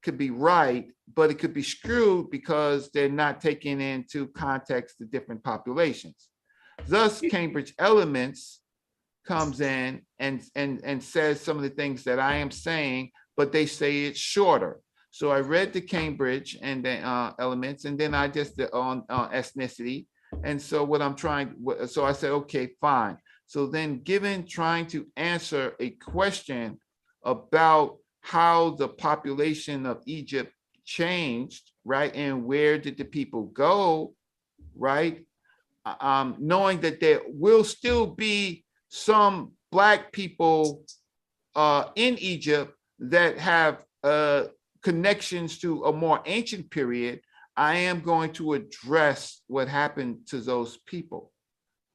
could be right, but it could be screwed because they're not taking into context the different populations. Thus, Cambridge Elements comes in and says some of the things that I am saying, but they say it's shorter. So I read the Cambridge and the Elements, and then I just on ethnicity. And so what I'm trying, so I said, okay, fine. So then trying to answer a question about how the population of Egypt changed, right? And where did the people go, right? Knowing that there will still be some Black people in Egypt that have connections to a more ancient period, I am going to address what happened to those people.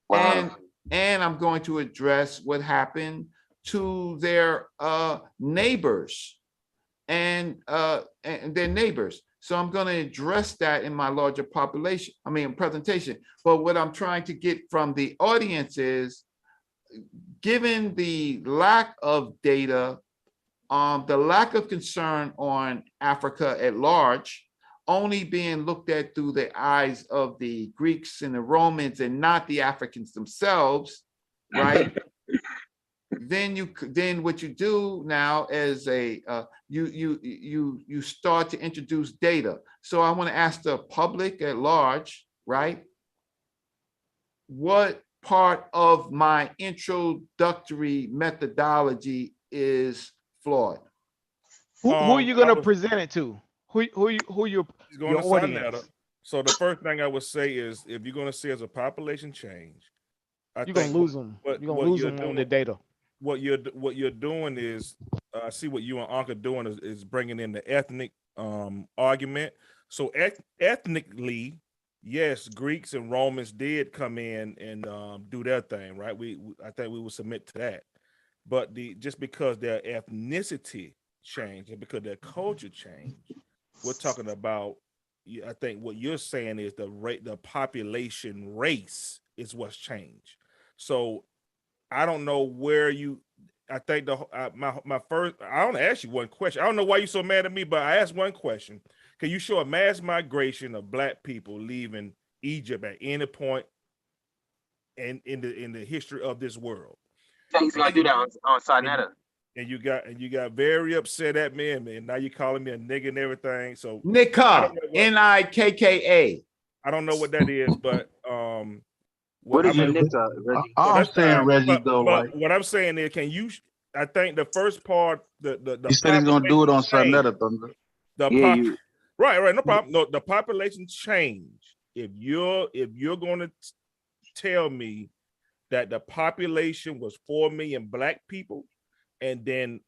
Wow. And I'm going to address what happened to their neighbors and their neighbors. So I'm going to address that in my larger presentation. But what I'm trying to get from the audience is, given the lack of data, the lack of concern on Africa at large, only being looked at through the eyes of the Greeks and the Romans and not the Africans themselves, right? Then what you do now is you start to introduce data. So I want to ask the public at large, right? What part of my introductory methodology is flawed? Who are you going to present it to? Who your audience? So the first thing I would say is, if you're going to say as a population change, you're going to lose them. You're going to lose them on the data. What you're doing is, I see what you and Uncle doing is bringing in the ethnic argument. So ethnically, yes, Greeks and Romans did come in and do their thing, right? I think we will submit to that. But just because their ethnicity changed and because their culture changed, we're talking about, I think what you're saying is the population race is what's changed. So I don't know where I think my first, I want to ask you one question. I don't know why you're so mad at me, but I asked one question. Can you show a mass migration of Black people leaving Egypt at any point in the history of this world? So he's gonna do that on Sarnetta. And you got very upset at me, and now you're calling me a nigga and everything. So Nika, Nikka. I don't know what that is, but what is your Nika, Reggie? I'm saying Reggie though. But what I'm saying is, can you? I think the first part, the he said he's gonna do it on Sarnetta, Thunder. Right, no problem. No, the population change. If you're going to tell me that the population was 4 million Black people, and then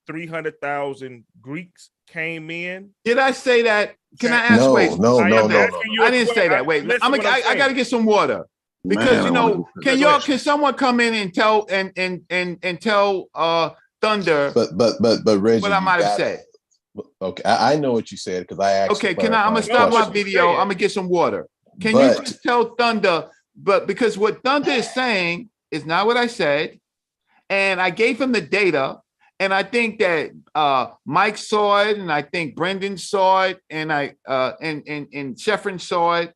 300,000 Greeks came in. Did I say that? Can I ask? No. I didn't say that. Wait, I got to get some water because can someone come in and tell Thunder? But Reggie, what I might have said. Okay, I know what you said because I asked. Okay, I'm gonna stop my video. I'm gonna get some water. Can you just tell Thunder? But because what Thunder is saying is not what I said, and I gave him the data, and I think that Mike saw it, and I think Brendan saw it, and and Sheffrin saw it.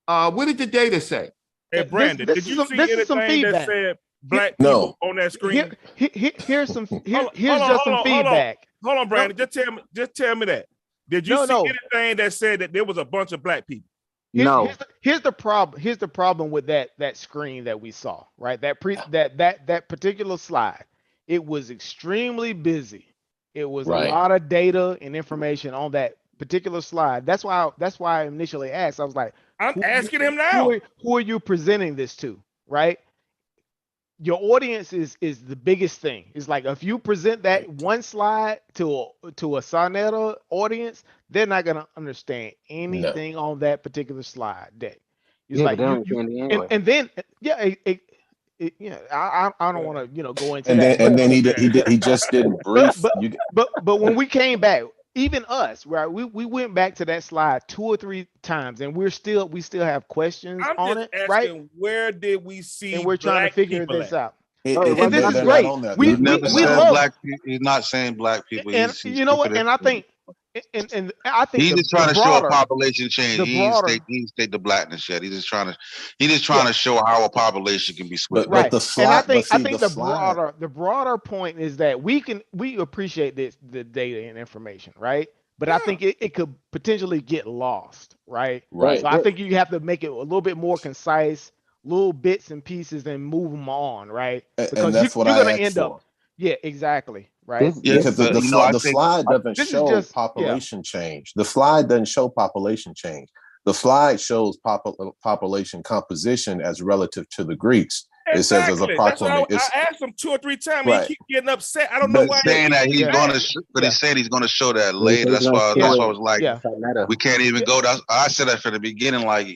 What did the data say? Hey, Brandon, did you see anything that said Black people on that screen? Here's some feedback. Hold on, Brandon. Just tell me that. Did you see anything that said that there was a bunch of Black people? Here's the problem. Here's the problem with that screen that we saw. Right, that particular slide. It was extremely busy. It was a lot of data and information on that particular slide. That's why I initially asked. I was like, I'm asking him now. Who are you presenting this to? Right. Your audience is the biggest thing. It's like if you present that one slide to a Sarnetta audience, they're not gonna understand anything on that particular slide deck. It's like and then I don't want to go into that. And then he just didn't brief. But when we came back, even us, right? We went back to that slide 2 or 3 times, and we still have questions on it, right? Where did we see? And we're trying to figure this out. And this is great. We never said Black people. He's not saying Black people. And you know what? And I think and I think He's the, just the trying to show a broader, population change. the broader, He didn't state the blackness yet. He's just trying yeah, to show how a population can be switched But right. over. the And slide, but I see think the slide. the broader point is that we appreciate the data and information, right? But I Yeah. think it could potentially get lost, right? Right. So I think you have to make it a little bit more concise, little bits and pieces, and move them on, right? And Because that's what you're I gonna asked end for. up, yeah, exactly, right. Yeah, because You know, I the think slide doesn't This is show just population change. The slide doesn't show population change. The slide shows population composition as relative to the Greeks. It says as Exactly. That's why approximate. I asked him 2 or 3 times. Right. He keep getting upset. I don't know but why. saying that he's Yeah. going to, but Yeah. he said he's going to show that He later. said he's That's why gonna show I it. was like, Yeah. we can't even Yeah. go. I said that from the beginning. Like,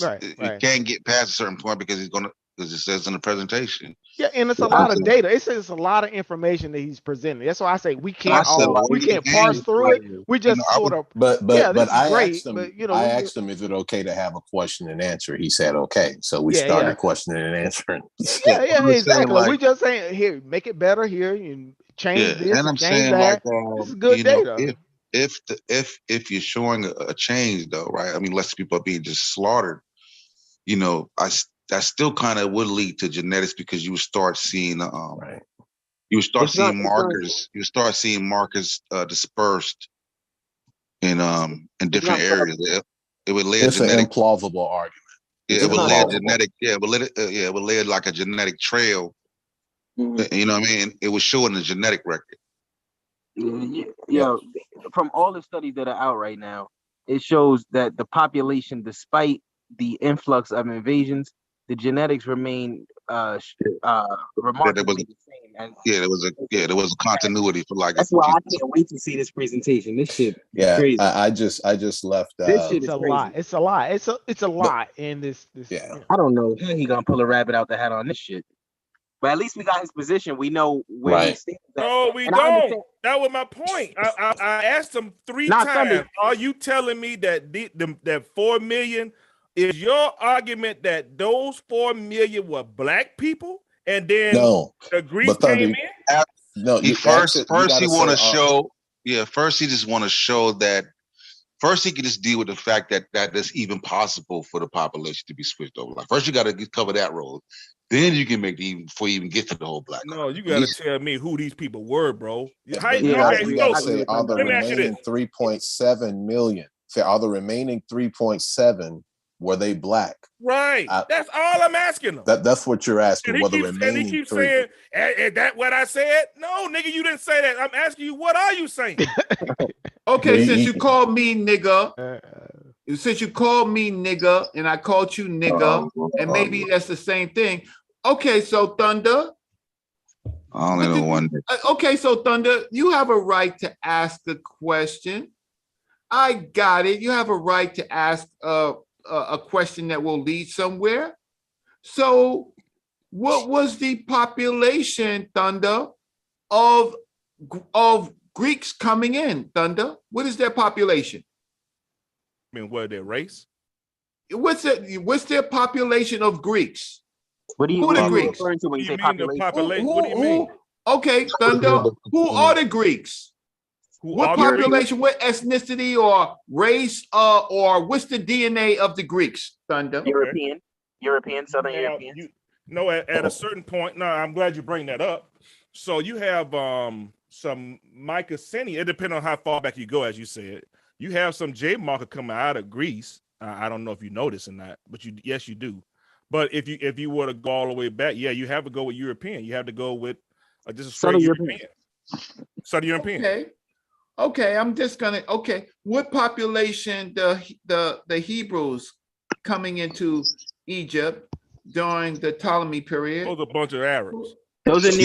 Right, you right. can't get past a certain point because it says in the presentation. Yeah, and it's a lot of data. It's a lot of information that he's presenting. That's why I say we can't parse through it. We just sort of But this is I great, asked him. but you know, I asked him, is it okay to have a question and answer? He said okay. So we started questioning and answering. yeah, I'm just saying, exactly. like, we just saying here, make it better here, and change this, and I'm change saying that. like, This is good you know, data. if you're showing a change though, right? I mean, less people are being just slaughtered. You know, that still kind of would lead to genetics because you would start seeing Right. you would start It's not- seeing it's not- markers. You would start seeing markers dispersed in different not- areas. It would lay a It's an genetic. implausible argument. Yeah, It's it would not lay a implausible. genetic. Yeah, it would lay like a genetic trail. Mhm. You know what I mean? It was showing the genetic record. Yeah, from all the studies that are out right now, it shows that the population, despite the influx of invasions, the genetics remain remarkably the same. And There was a continuity for like. that's why I can't wait to see this presentation. This shit is Yeah, crazy. I just left. This shit It's is a crazy. lot. It's a lot. It's a lot in this. Yeah. I don't know how he gonna pull a rabbit out the hat on this shit. But at least we got his position. We know where he Right. stands. No, we And I don't. understand- That was my point. I asked him 3 Not times. Sunday. Are you telling me that that 4 million is your argument that those 4 million were black people, and then No, the Greeks but Thunder, came in? no. First he want to show. Yeah, first he just want to show that. First, he can just deal with the fact that it's even possible for the population to be switched over. Like, first, you got to cover that road. Then you can make before you even get to the whole black. No, you got to tell me who these people were, bro. Yeah, How, but okay, you gotta so say, are the let me ask you remaining this. 3.7 million? Say, are the remaining 3.7 were they black? Right. That's all I'm asking them. That's what you're asking. And Were the he remaining keeps three? saying, is that what I said? No, nigga, you didn't say that. I'm asking you, what are you saying? Okay, Yeah, since you- you called me nigga, Uh, since you called me nigga and I called you nigga, and maybe that's the same thing. Okay, so Thunder. I only know one. Okay, so Thunder, you have a right to ask a question. I got it. You have a right to ask a question that will lead somewhere. So, what was the population, Thunder, of Greeks coming in? Thunder, what is their population? I mean, what, their race? What's their population of Greeks? What do you, Who what the are you Greeks? referring to when you say You mean the population? population? What do you mean? Okay, Thunder, who are the Greeks? Who What are the Greeks? population, what ethnicity or race, or what's the DNA of the Greeks, Thunder? European, Southern Now, Europeans. at a certain point, no, I'm glad you bring that up. So you have some Mycenaean. It depends on how far back you go, as you said. You have some J marker coming out of Greece. I don't know if you notice or not, but yes, you do. But if you were to go all the way back, yeah, you have to go with European. You have to go with just a straight European. Southern European. Okay, I'm just gonna. Okay, what population the Hebrews coming into Egypt during the Ptolemy period? Those are a bunch of Arabs. Those are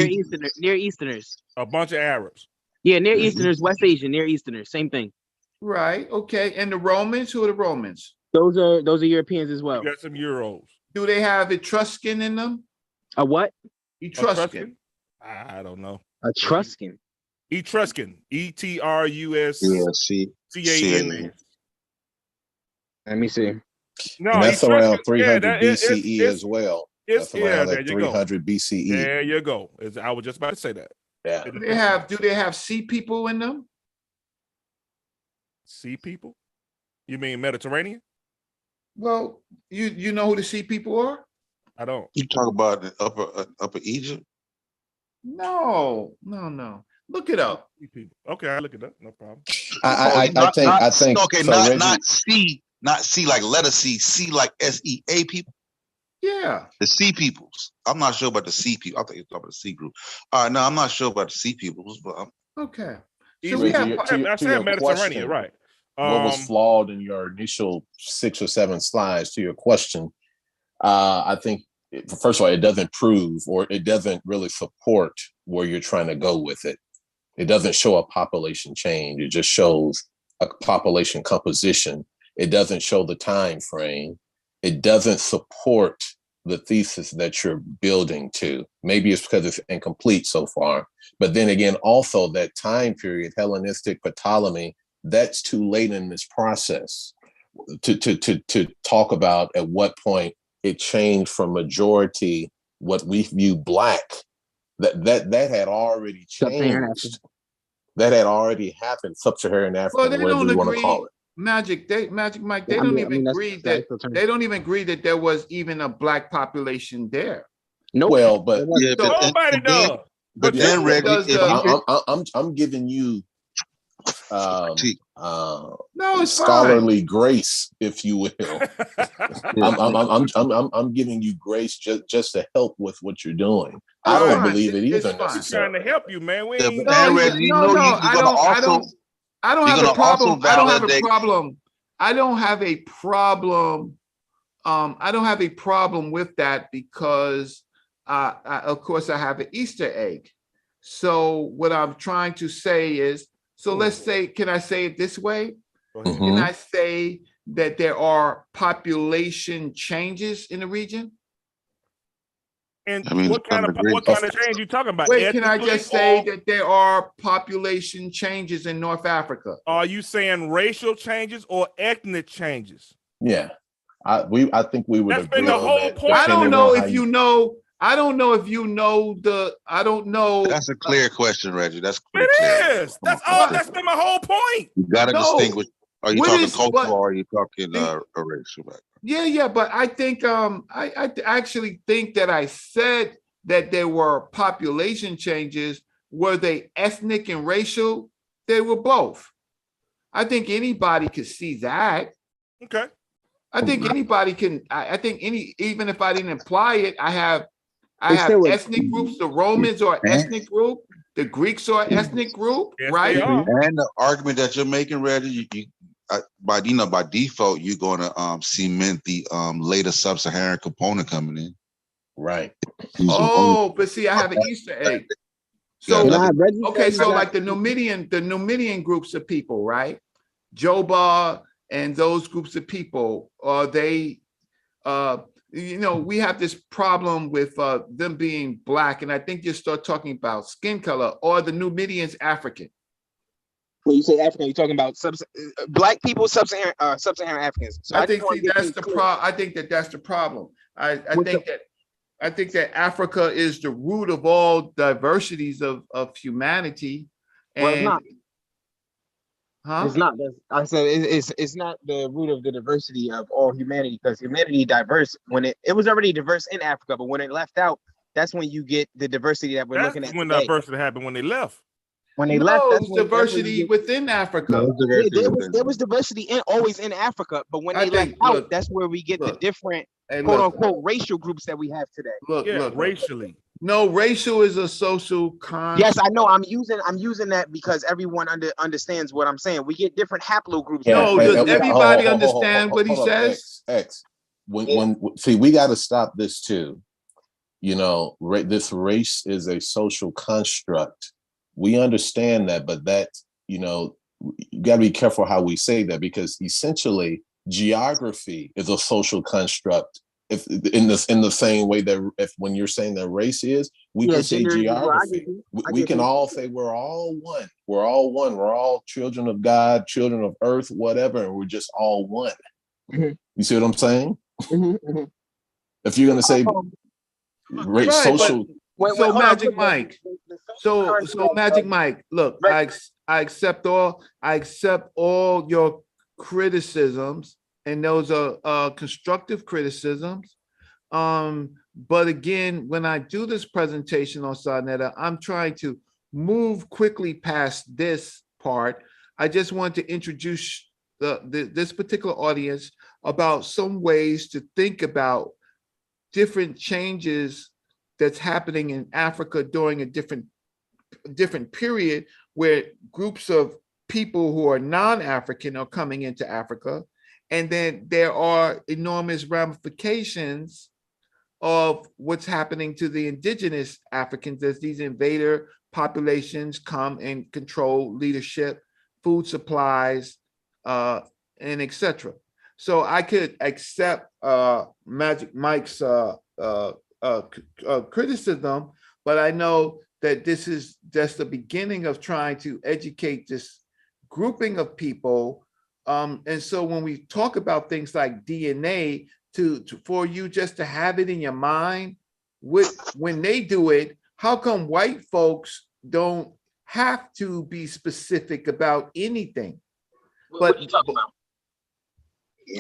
Near Easterners. A bunch of Arabs. Yeah, Near Easterners, West Asian, Near Easterners, same thing. Right. Okay, and the Romans. Who are the Romans? Those are Europeans as well. You got some Euros. Do they have Etruscan in them? A what? Etruscan. I don't know. Etruscan. Etruscan. ETRUS. Yeah, CAN. Let me see. No, And that's Etruscan- around 300 yeah, BCE as well. It's That's around there at you go. 300 BCE. There you go. I was just about to say that. Yeah. Do they have sea people in them? Sea people? You mean Mediterranean? Well, you know who the sea people are? I don't. You talk about the upper Egypt. No. Look it up. Sea people. Okay, I look it up. No problem. I think okay, so, Reggie, not C like letter C, C like SEA people. Yeah. The sea peoples. I'm not sure about the sea people. I think you're talking about the sea group. No, I'm not sure about the sea peoples, but Okay. So Egypt, we Reggie, have to I said your Mediterranean, question, right? what was flawed in your initial 6 or 7 slides to your question? I think, first of all, it doesn't prove or it doesn't really support where you're trying to go with it. It doesn't show a population change. It just shows a population composition. It doesn't show the time frame. It doesn't support the thesis that you're building to. Maybe it's because it's incomplete so far. But then again, also that time period, Hellenistic Ptolemy, that's too late in this process to talk about at what point it changed from majority, what we view Black, that had already changed. That had already happened. Sub-Saharan Africa, well, they whatever don't you want to agree. call it. Magic Mike, they Yeah, don't even that's agree the that actual term. they don't even agree that there was even a Black population there. Nope. Well, but yeah, So- Nobody does. but But then then Reggie, does if the- you I'm giving you No, it's scholarly grace, if you will. Yeah. I'm giving you grace just to help with what you're doing. I It's don't fine. believe it It's either fine. We're trying to necessarily. help you, man. We Yeah, ain't but No, then Reggie, you know you're I gonna don't also have you're a gonna also problem. I don't have a validate- problem. I don't have a problem. I don't have a problem with that because, of course, I have an Easter egg. So what I'm trying to say is, so let's say, can I say it this way? Go ahead. Can I say that there are population changes in the region? And I mean, what kind of change you talking about? Wait, can I just say Ethnically, that there are population changes in North Africa? or are you saying racial changes or ethnic changes? Yeah, I think we would That's agree been the on whole that. point. I don't depending know on how if you know. I don't know if you know the. I don't know. That's a clear question, Reggie. That's It clear. is. That's all. That's been my whole point. You gotta No. distinguish. Are you What talking is- cultural what- or are you talking the- racial? Yeah, but I think I actually think that I said that there were population changes. Were they ethnic and racial? They were both. I think anybody could see that. Okay. I think anybody can. I think even if I didn't imply it, I have They still would- ethnic groups. The Romans are an ethnic group. The Greeks are an ethnic group, Yes, right? they are. And the argument that you're making, Reggie, by default, you're going to cement the later sub-Saharan component coming in. right. Oh, but see, I have an Easter egg. So Yeah, Reggie okay, said so you like got- the Numidian groups of people, right? Joba and those groups of people, they we have this problem with them being Black, and I think you start talking about skin color, or the Numidians African. when you say African, you're talking about Black people, sub-Saharan Africans. So I just think wanna get that's things the clear. problem. I think that's the problem. I think that Africa is the root of all diversities of humanity. Well, it's And not. huh? It's not. I said it's not the root of the diversity of all humanity, because humanity diverse when it was already diverse in Africa, but when it left out, that's when you get the diversity that we're looking That's at when today. diversity happened, when they left. When they No, left, it's diversity within Africa. there was diversity always in Africa, but when I they left think- out, look, that's where we get the look. different Hey, quote look, unquote racial groups that we have today. Yeah, look. racially. No, racial is a social construct. Yes, I know. I'm using that because everyone understands what I'm saying. We get different haplogroups. No, does everybody understand what he hold up, says? X. When see, we got to stop this too. This race is a social construct. We understand that, but that, you got to be careful how we say that, because essentially geography is a social construct. If in the same way that when you're saying that race is, we can say geography. We can all say we're all one. We're all one. We're all children of God, children of earth, whatever, and we're just all one. Mm-hmm. You see what I'm saying? Mm-hmm. If you're going to say social. So Magic Mike. So Magic Mike, look, I accept all your criticisms, and those are constructive criticisms. But again, when I do this presentation on Sonetta, I'm trying to move quickly past this part. I just want to introduce this particular audience about some ways to think about different changes that's happening in Africa during a different period, where groups of people who are non-African are coming into Africa. And then there are enormous ramifications of what's happening to the indigenous Africans as these invader populations come and control leadership, food supplies, and etc. So I could accept Magic Mike's criticism, but I know that this is just the beginning of trying to educate this grouping of people. And so when we talk about things like DNA, for you just to have it in your mind, when they do it, how come white folks don't have to be specific about anything? What are you talking about?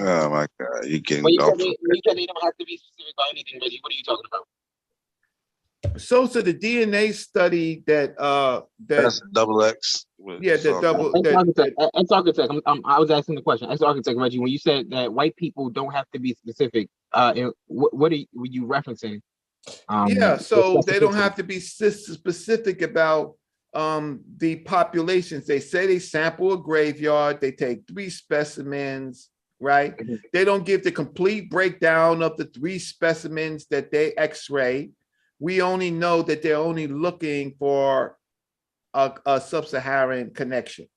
Oh my God, you're getting When you off. said they don't have to be specific about anything, Reggie, what are you talking about? So the DNA study that That's double X. yeah, the double Ex-architect. I was asking the question. Ex-architect, Reggie, when you said that white people don't have to be specific, what were you referencing? Yeah, so they don't specificity. have to be specific about the populations. They say they sample a graveyard, they take 3 specimens, right? Mhm. They don't give the complete breakdown of the 3 specimens that they x-ray. We only know that they're only looking for a sub-Saharan connection.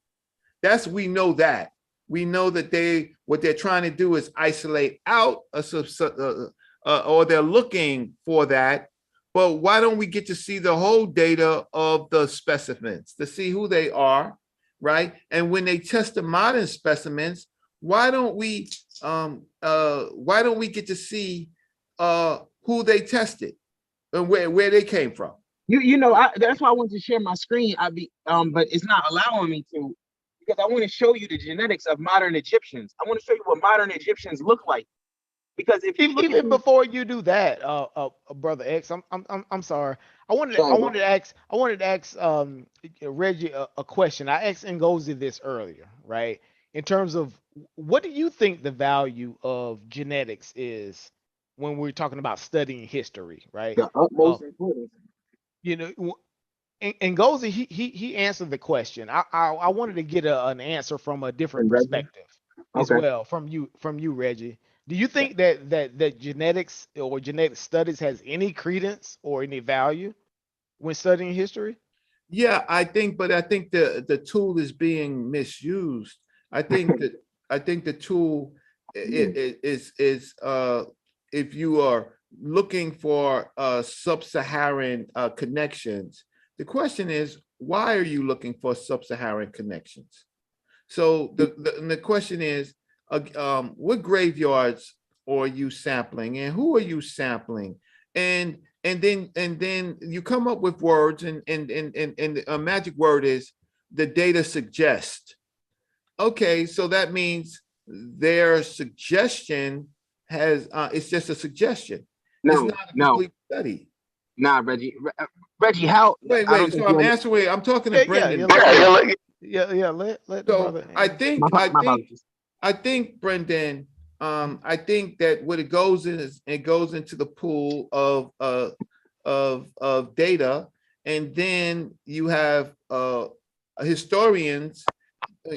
We know that. We know that what they're trying to do is isolate out or they're looking for that. But why don't we get to see the whole data of the specimens to see who they are, right? And when they test the modern specimens, why don't we get to see who they tested and where they came from? That's why I wanted to share my screen. But it's not allowing me to, because I want to show you the genetics of modern Egyptians. I want to show you what modern Egyptians look like. Because if you look Even at before you do that, brother X, I'm sorry. I wanted to ask Reggie a question. I asked Ngozi this earlier, right? In terms of what do you think the value of genetics is when we're talking about studying history, right? the utmost importance. You know, and Ngozi, he answered the question. I wanted to get an answer from a different And Reggie? perspective as Okay. well from you, Reggie. Do you think that genetics or genetic studies has any credence or any value when studying history? Yeah, I think the tool is being misused. I think the tool is if you are looking for sub-Saharan connections, the question is, why are you looking for sub-Saharan connections? So the question is, what graveyards are you sampling, and who are you sampling? And then you come up with words, and a magic word is the data suggest. Okay, so that means their suggestion has it's just a suggestion. It's No, not a no, complete study. nah, Reggie. Reggie, how? Wait, I don't wait. think So you I'm under- answering. I'm talking to Yeah, Brendan. let the So brother. I answer. think My apologies. I think, Brendan, I think that what it goes in is it goes into the pool of data, and then you have historians.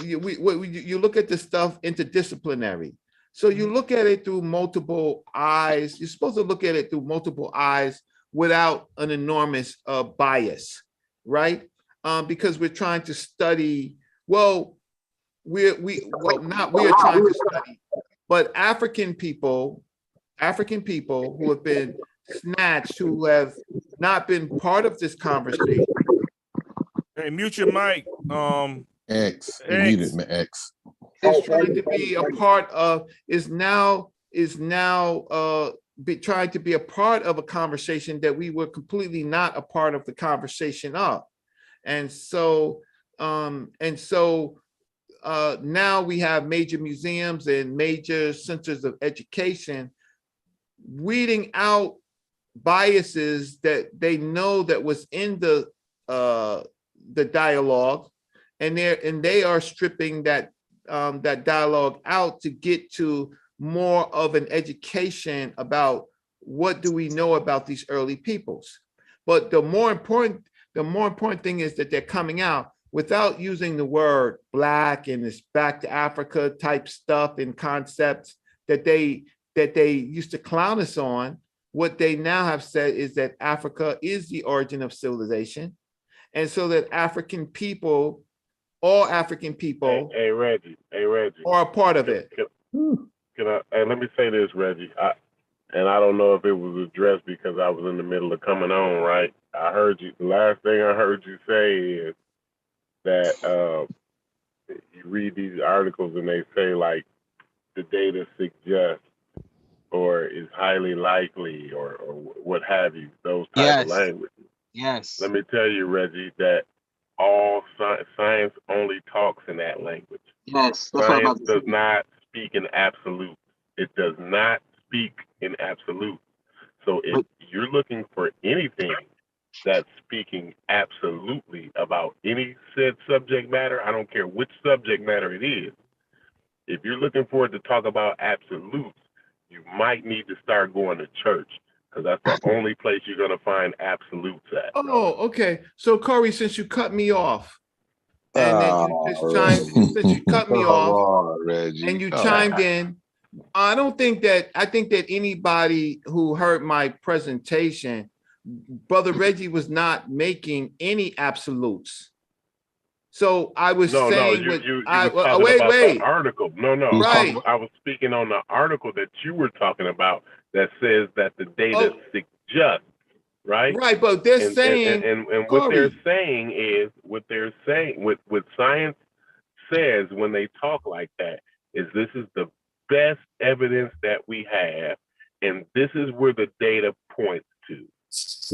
You look at this stuff interdisciplinary. So you look at it through multiple eyes. You're supposed to look at it through multiple eyes without an enormous bias, right? Because we're trying to study. Well, we are trying to study, but African people who have been snatched, who have not been part of this conversation. Hey, mute your mic. X. You X. muted me, X. Is trying to be a part of, trying to be a part of a conversation that we were completely not a part of the conversation of. And so And so now we have major museums and major centers of education weeding out biases that they know that was in the dialogue, and they are stripping that that dialogue out to get to more of an education about what do we know about these early peoples. But the more important thing is that they're coming out without using the word Black and this back to Africa type stuff and concepts that they used to clown us on. What they now have said is that Africa is the origin of civilization. And so that African people, all African people, Hey Reggie, are a part of it. Can I? Hey, let me say this, Reggie. And I don't know if it was addressed because I was in the middle of coming on. Right? I heard you. The last thing I heard you say is that you read these articles and they say like the data suggests or is highly likely or what have you. Those type of language. Yes. Let me tell you, Reggie, that all science only talks in that language. Yes. That's Science does not speak in absolute. It does not speak in absolute. So if you're looking for anything that's speaking absolutely about any said subject matter, I don't care which subject matter it is. If you're looking for it to talk about absolutes, you might need to start going to church, because that's the only place you're going to find absolutes at. Oh, okay. So Corey, since you cut me off, and then you just chimed, since you cut me off, and you chimed in, I think that anybody who heard my presentation, Brother Reggie was not making any absolutes. So I was saying, you was talking about the article. No, right. I was speaking on the article that you were talking about that says that the data suggests, right? Right, but they're saying, and what they're saying is, what science says when they talk like that is this is the best evidence that we have, and this is where the data points to.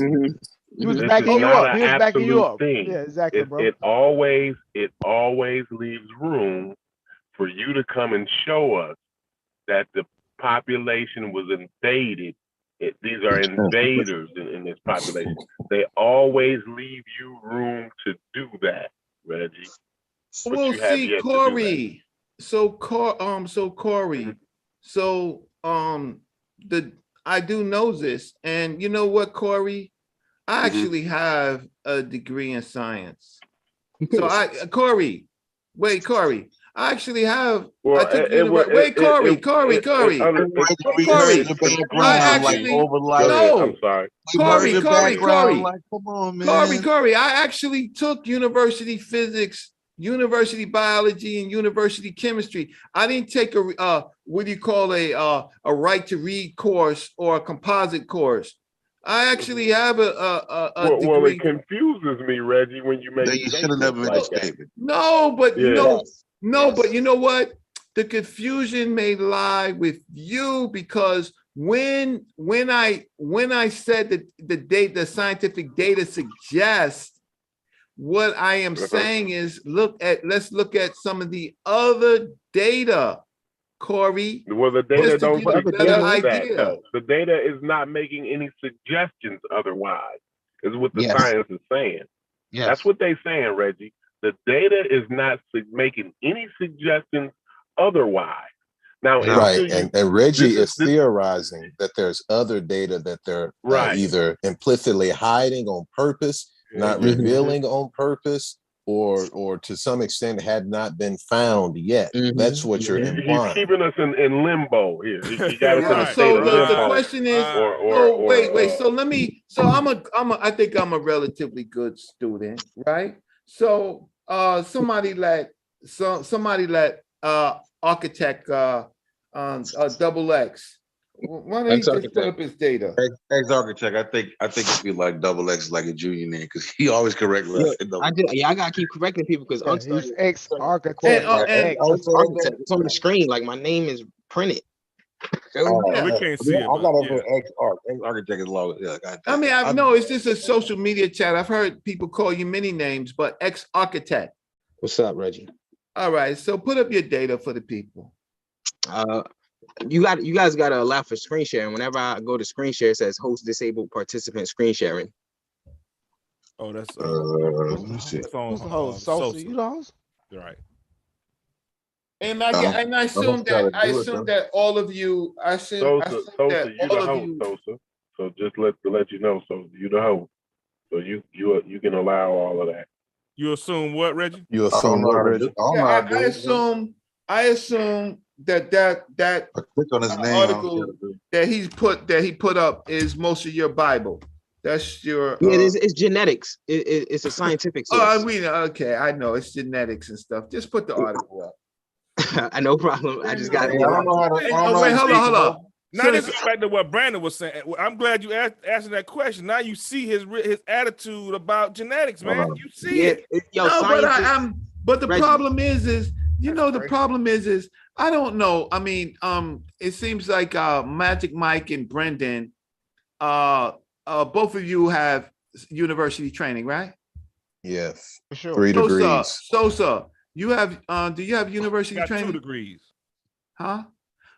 Mm-hmm. He was backing you up. He was backing you up. Thing. Yeah, exactly, bro. It always leaves room for you to come and show us that the population was invaded. These are invaders in this population. They always leave you room to do that, Reggie. Well, see, Corey. So Corey. So I do know this, and you know what, Corey? I actually have a degree in science. So Corey, I actually have. Well, I took Corey. I'm sorry. Corey, I actually took university physics, university biology, and university chemistry. I didn't take a what do you call a right to read course or a composite course. I actually have a degree. Well, it confuses me, Reggie, when you make. You should have never made a statement. No, but you know, but you know what? The confusion may lie with you, because when I said that the scientific data suggests, what I am saying is let's look at some of the other data. Corey. Well, the data don't suggest that, though. The data is not making any suggestions otherwise, is what the science is saying. Yes. That's what they're saying, Reggie. The data is not making any suggestions otherwise. Now, and Reggie is theorizing that there's other data that they're either implicitly hiding on purpose, not revealing on purpose, or to some extent had not been found yet. That's what you're implying. He's keeping us in limbo here. He got us in a state of limbo. The question is, wait. So let me. So I think I'm a relatively good student, right? So somebody let architect double X. Why don't he just put up his data? Ex-architect, I think it'd be like double X, like a junior name, because he always correct us. I gotta keep correcting people because he's ex-architect. It's on the screen, like my name is printed. We can't see it. I got over ex-architect is long. I mean, I know it's just a social media chat. I've heard people call you many names, but ex-architect. What's up, Reggie? All right, so put up your data for the people. You guys gotta allow for screen sharing. Whenever I go to screen share, it says host disabled participant screen sharing. Oh, that's Let me see. that's on Who's the host? Sosa, you the host? You're right. And I assume that all of you, I assume Sosa, that you all the of host, you. Sosa. So just to let you know, Sosa, you the host. So you can allow all of that. You assume what, Reggie? You assume what, Reggie? Yeah, I assume that I click on his name. article that he put up is most of your Bible. That's your Yeah, it's genetics. It's a scientific oh, I source. mean, okay, I know it's genetics and stuff. Just put the article up. No problem. I just got Wait, it. hold on. Now this goes back to what Brandon was saying. I'm glad you asked that question. Now you see his attitude about genetics, man. You see it. Yo, No, but the Reggie. problem is the problem is I don't know. I mean, it seems like Magic Mike and Brendan, both of you have university training, right? Yes. For sure. 3 degrees. Sosa, you have do you have university Got training? 2 degrees. Huh?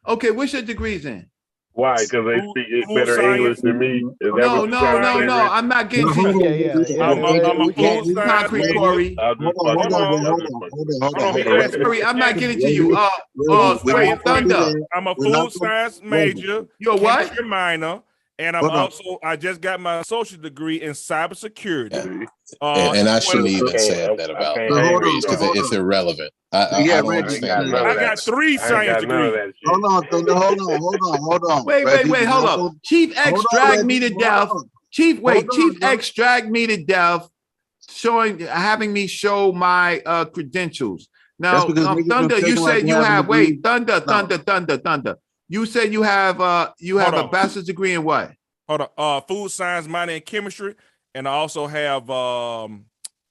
Okay, what's your degrees in? Why? Because they speak better science. English than me? Is that No, what you're trying to say, Reggie? I'm not getting to you. Yeah. I'm a We can't. food science Concrete major. Corey. I'll just fuck with you. I'll just fuck with you. Corey, I'm not getting to you. Wait, Thunder. I'm a food science major, You're what? chemistry minor, and I just got my associate degree in cybersecurity. And I shouldn't even Okay, say that about okay, degrees because it's irrelevant. I don't understand none I of got that. 3 I ain't science got none of degrees. that shit. Hold on. Wait, hold up. Chief X dragged me to death. Chief X dragged me to death, having me show my credentials. Now, Thunder, you said you have Thunder. You said you have a bachelor's degree in what? Hold on. Food science minor in chemistry, and I also have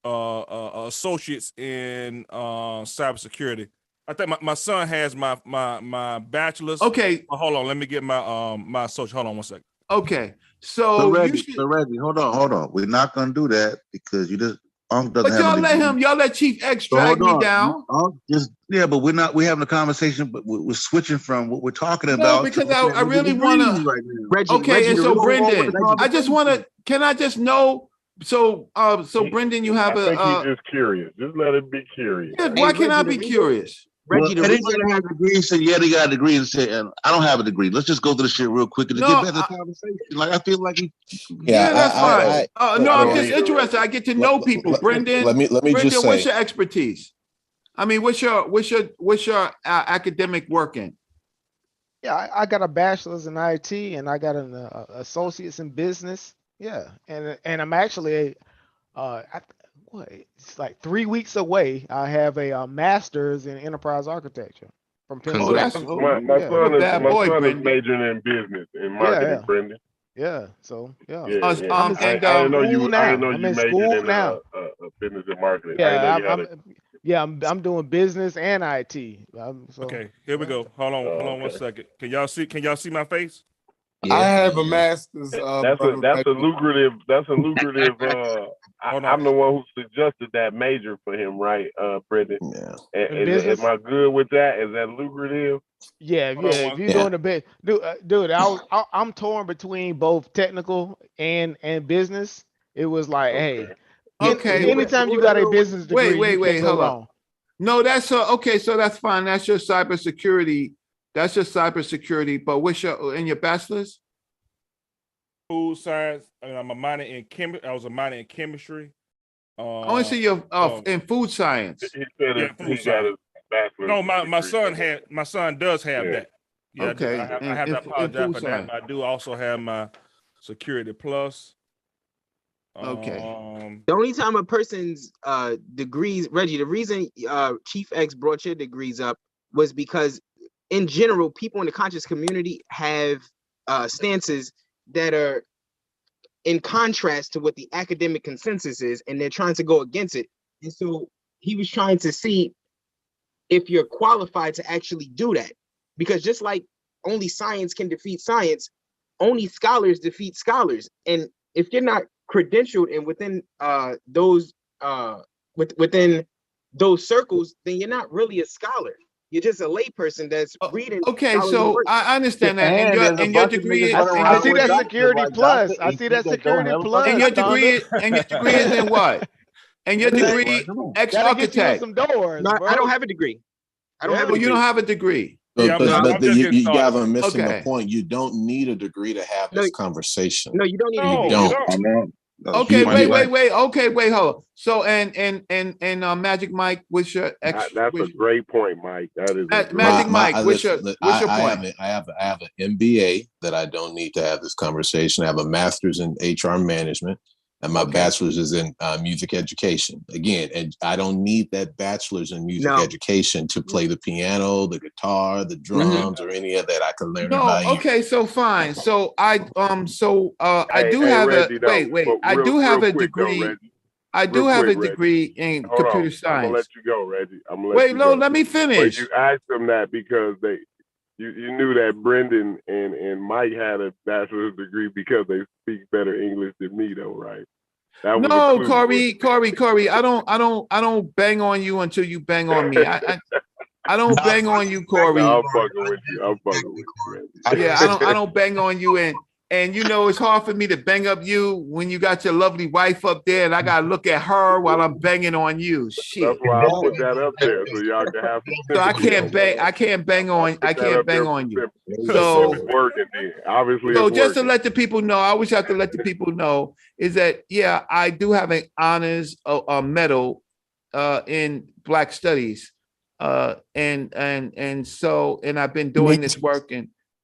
associates in cybersecurity. I think my son has my bachelor's. Okay. Hold on, let me get my my associate. Hold on 1 second. Okay. So Reggie, hold on. We're not gonna do that because you just doesn't have y'all let Chief X drag me down. But we're having a conversation, but we're switching from what we're talking No, about. because I really want to. Right now. Reggie, Okay, and so Brendan, I just want to. to. Can I just know? So Brendan, you have I think he's just curious. Just let him be curious. Yeah, why can't I be curious? Reggie, the reason that has a degree said, yeah, they got a degree, and said, I don't have a degree. Let's just go through the shit real quick and get back to the conversation. Like I feel like that's fine. I'm just either. interested. I get to know people. Brendan, let me Brendan, just what's say, your expertise? I mean, what's your academic work in? Yeah, I got a bachelor's in IT and I got an associate's in business. Yeah, and I'm actually it's like 3 weeks away. I have a master's in enterprise architecture from Penn Congrats. State. My son is majoring in business in marketing, Yeah. Brendan. Yeah, so yeah. I didn't know you I'm in majored school in now. business and marketing. Yeah, I'm doing business and IT. Okay, here we go. Hold on 1 second. Can y'all see my face? Yeah. I have a master's. That's a lucrative. I'm the one who suggested that major for him, right, Brendan? Yeah. Am I good with that? Is that lucrative? Yeah. If you're doing a bit, dude, I'm torn between both technical and business. It was like, hey, anytime you got a business degree, wait, you can't go wrong. No, that's okay. So that's fine. That's your cybersecurity. But what's your bachelor's? Food science. I'm a minor in chemistry. I was a minor in chemistry. I want to see your in food science. He said he got his bachelor's. No, my son does have that. Yeah, okay. I have to apologize for that. But I do also have my security plus. Okay. The only time a person's degrees, Reggie, the reason Chief X brought your degrees up was because in general, people in the conscious community have stances that are in contrast to what the academic consensus is, and they're trying to go against it. And so he was trying to see if you're qualified to actually do that. Because just like only science can defeat science, only scholars defeat scholars. And if you're not credentialed and within those within those circles, then you're not really a scholar. You're just a layperson that's reading. Okay, scholarly so work. I understand that, and And there's a your bunch of degree niggas is running I around see with that doctors security like plus. Dr. I see AP that that don't security hella plus. and fucking your matter. degree and your degree is in what? And your degree Come on. That'll get you in ex-architect. some doors, No, bro. I don't have a degree. I don't have a Oh, you degree. don't have a degree. Yeah, But, I'm but just you, getting you guys started. are missing Okay. the point. You don't need a degree to have No, this conversation. No, you don't need a No, degree. don't. you I don't. know. That's Okay, you wait, right. wait. Okay, wait, hold on. So and Magic Mike, what's your That's a great point, Mike. That is a Magic Mike, what's your I point? have an MBA that I don't need to have this conversation. I have a master's in HR management, and my Okay. bachelor's is in music education. Again, and I don't need that bachelor's in music No. education to play the piano, the guitar, the drums, or any of that. I can learn it No, by ear. okay, so fine. So I do Hey, have Reggie, a though, wait. but I do real have a quick, though, degree. Reggie. I do Real have a quick, Reggie. degree in Hold on. computer I'm gonna let science. you go, Reggie. I'm gonna let Wait, you no, go. let me But finish. you asked them that because you knew that Brendan and Mike had a bachelor's degree because they speak better English than me, though, right? That was No, a clue. Corey, I don't bang on you until you bang on me. I don't bang on you, Corey. No, I'm fucking with you. I'm fucking with you, Reggie. Yeah, I don't bang on you, and you know it's hard for me to bang up you when you got your lovely wife up there, and I gotta look at her while I'm banging on you. Shit. That's why I put that up there so y'all can have some So I sympathy can't on bang. that. I can't bang on. I Put that can't up there bang for on you. sympathy. So It's working then. Obviously, So it's just to working. let the people know, I always have to let the people know is that yeah, I do have an honors medal in Black Studies, and so I've been doing this work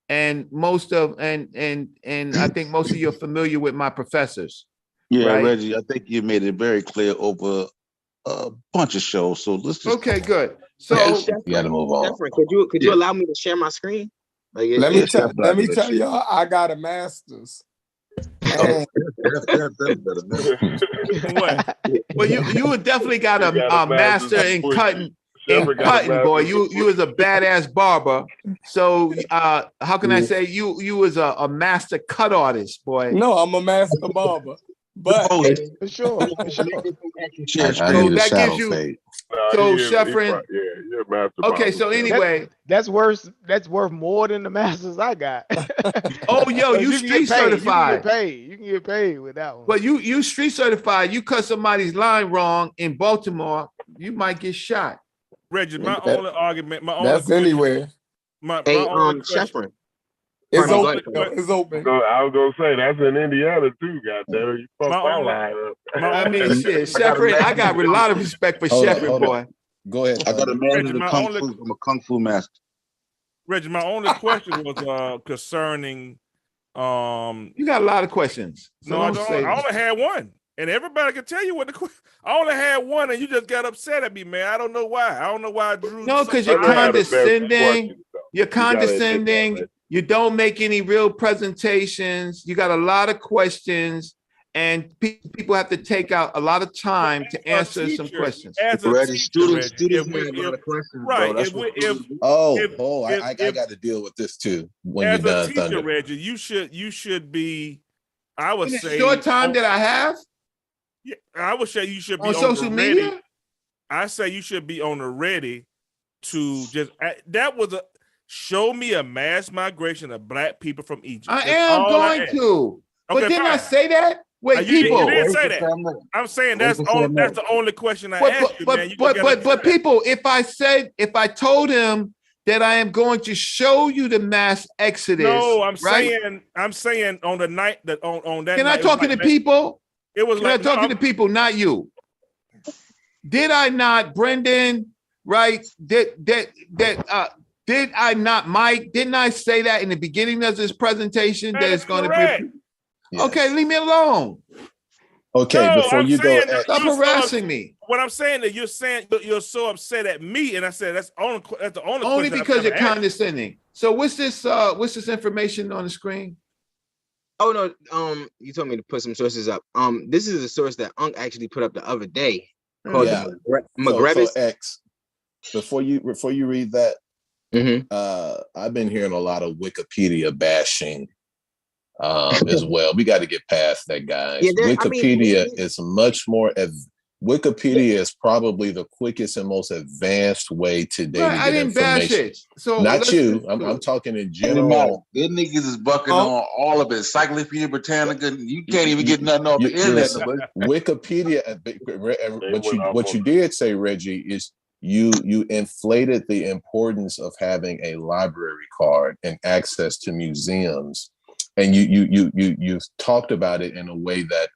and most of and I think most of you are familiar with my professors. Yeah, right? Reggie, I think you made it very clear over a bunch of shows. So let's just Okay, good. Hey, So You got to move on. Sheffrin, could you allow me to share my screen? Like, Let Yeah, me tell Steph got that tell shit. y'all, I got a master's. Oh, And What? well, you would definitely got You got a a master master's in before cutting. Sheffrin got a Boy, master's you was a badass barber. So how can I say you was a master cut artist, boy? no, I'm a master barber. But oh, For sure. For sure. share I screen. need a that shadow gives you- fade. So, he Sheffrin- you're a master Okay, barber, so Sheffrin. anyway, That's worth more than the masters I got. oh yo, you can street get paid. certified. You can get paid with that one. But you street certified. You cut somebody's line wrong in Baltimore, you might get shot. Reggie, my That- only argument, my only that's question, anywhere. my Hey, only question, Sheffrin. It's Pardon me, go open. ahead, though. It's open. So I was gonna say that's in Indiana too. Goddamn, you fucked My my only- line up. my I mean, only- shit, Sheffrin, I got a lot of respect for Hold on, Sheffrin, hold boy. on. Go ahead. I got a man Reggie, in the my kung only- fu. I'm a kung fu master. Reggie, my only question was concerning You got a lot of questions. So no, I don't don't. say I only had one, and everybody can tell you what the. I only had one, and you just got upset at me, man. I don't know why. I don't know why I drew. no, because you're Brother had the best condescending. questions, though. You're You gotta admit that, condescending. man. You don't make any real presentations. You got a lot of questions, and people have to take out a lot of time to answer some questions. As a Reggie, teacher, students Reggie, have a lot of questions, right, bro. That's if what we- if- I if- got to deal with this too when as you're a done, teacher, Thunder. Reggie, you should be. I would In the say short time that I have yeah, I would say you should be on social the ready. media, I say you should be on the ready to just that was a show me a mass migration of Black people from Egypt. I That's am all I going ask. to. But Okay, didn't I fine. say that? Wait, You people. didn't say that. I'm saying that's the only question I asked you, man. You just got But upset. people, if I told him that I am going to show you the mass exodus, No, I'm right? saying on the night that on that. Can night, I talk to the people? It was Can I like talk no, to the people, not you? Did I not, Brendan? Right? Did I not, Mike? Didn't I say that in the beginning of this presentation that it's going to correct. be? Yes. Okay, leave me alone. Okay, No, before I'm you go, saying that Stop you're so harassing me. What I'm saying that you're saying you're so upset at me, and I said that's the only Only question because I've you're ever asked. condescending. So what's this information on the screen? Oh no, you told me to put some sources up. This is a source that Unc actually put up the other day called Yeah. the so McGrevis. X, before you read that, Mhm. I've been hearing a lot of Wikipedia bashing as well. We got to get past that, guys. Yeah, I mean, Wikipedia is much more Wikipedia is probably the quickest and most advanced way today Right, to I get didn't bash information. it. So Not let's you. just I'm, do I'm it. talking in Doesn't matter. general. Them niggas is bucking Oh. on all of it. Encyclopedia Britannica. You can't even get nothing off the internet. Listen, But Wikipedia. They went off What on you did say, Reggie, is you inflated the importance of having a library card and access to museums, and you talked about it in a way that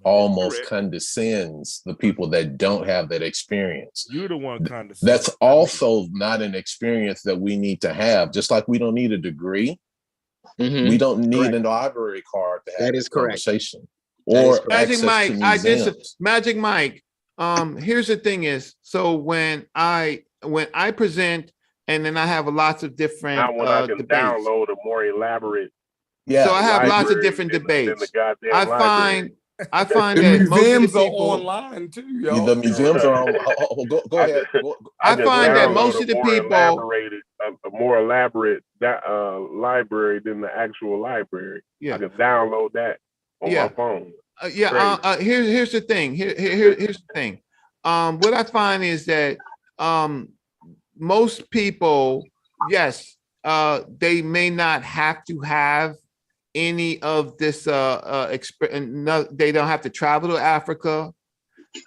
almost Correct. condescends the people that don't have that experience. You're the one condescending. That's also not an experience that we need to have. Just like we don't need a degree, we don't need a library card to have That this is correct. conversation That is or correct. Magic access Mike, to I museums. just Magic Mike. Here's the thing is, so when I present, and then I have lots of different Now when I can debates. download a more elaborate Yeah, So I have lots of library different than the debates. goddamn I library. find The that most of the museums are people, online too, yo. the museums are on. Go I ahead. just- Go- I just find that download most a of the more people, elaborated, a more elaborate library than the actual library. Yeah. I can download that on Yeah. my phone. Here's the thing. Here's the thing. What I find is that most people, yes, they may not have to have any of this no, they don't have to travel to Africa.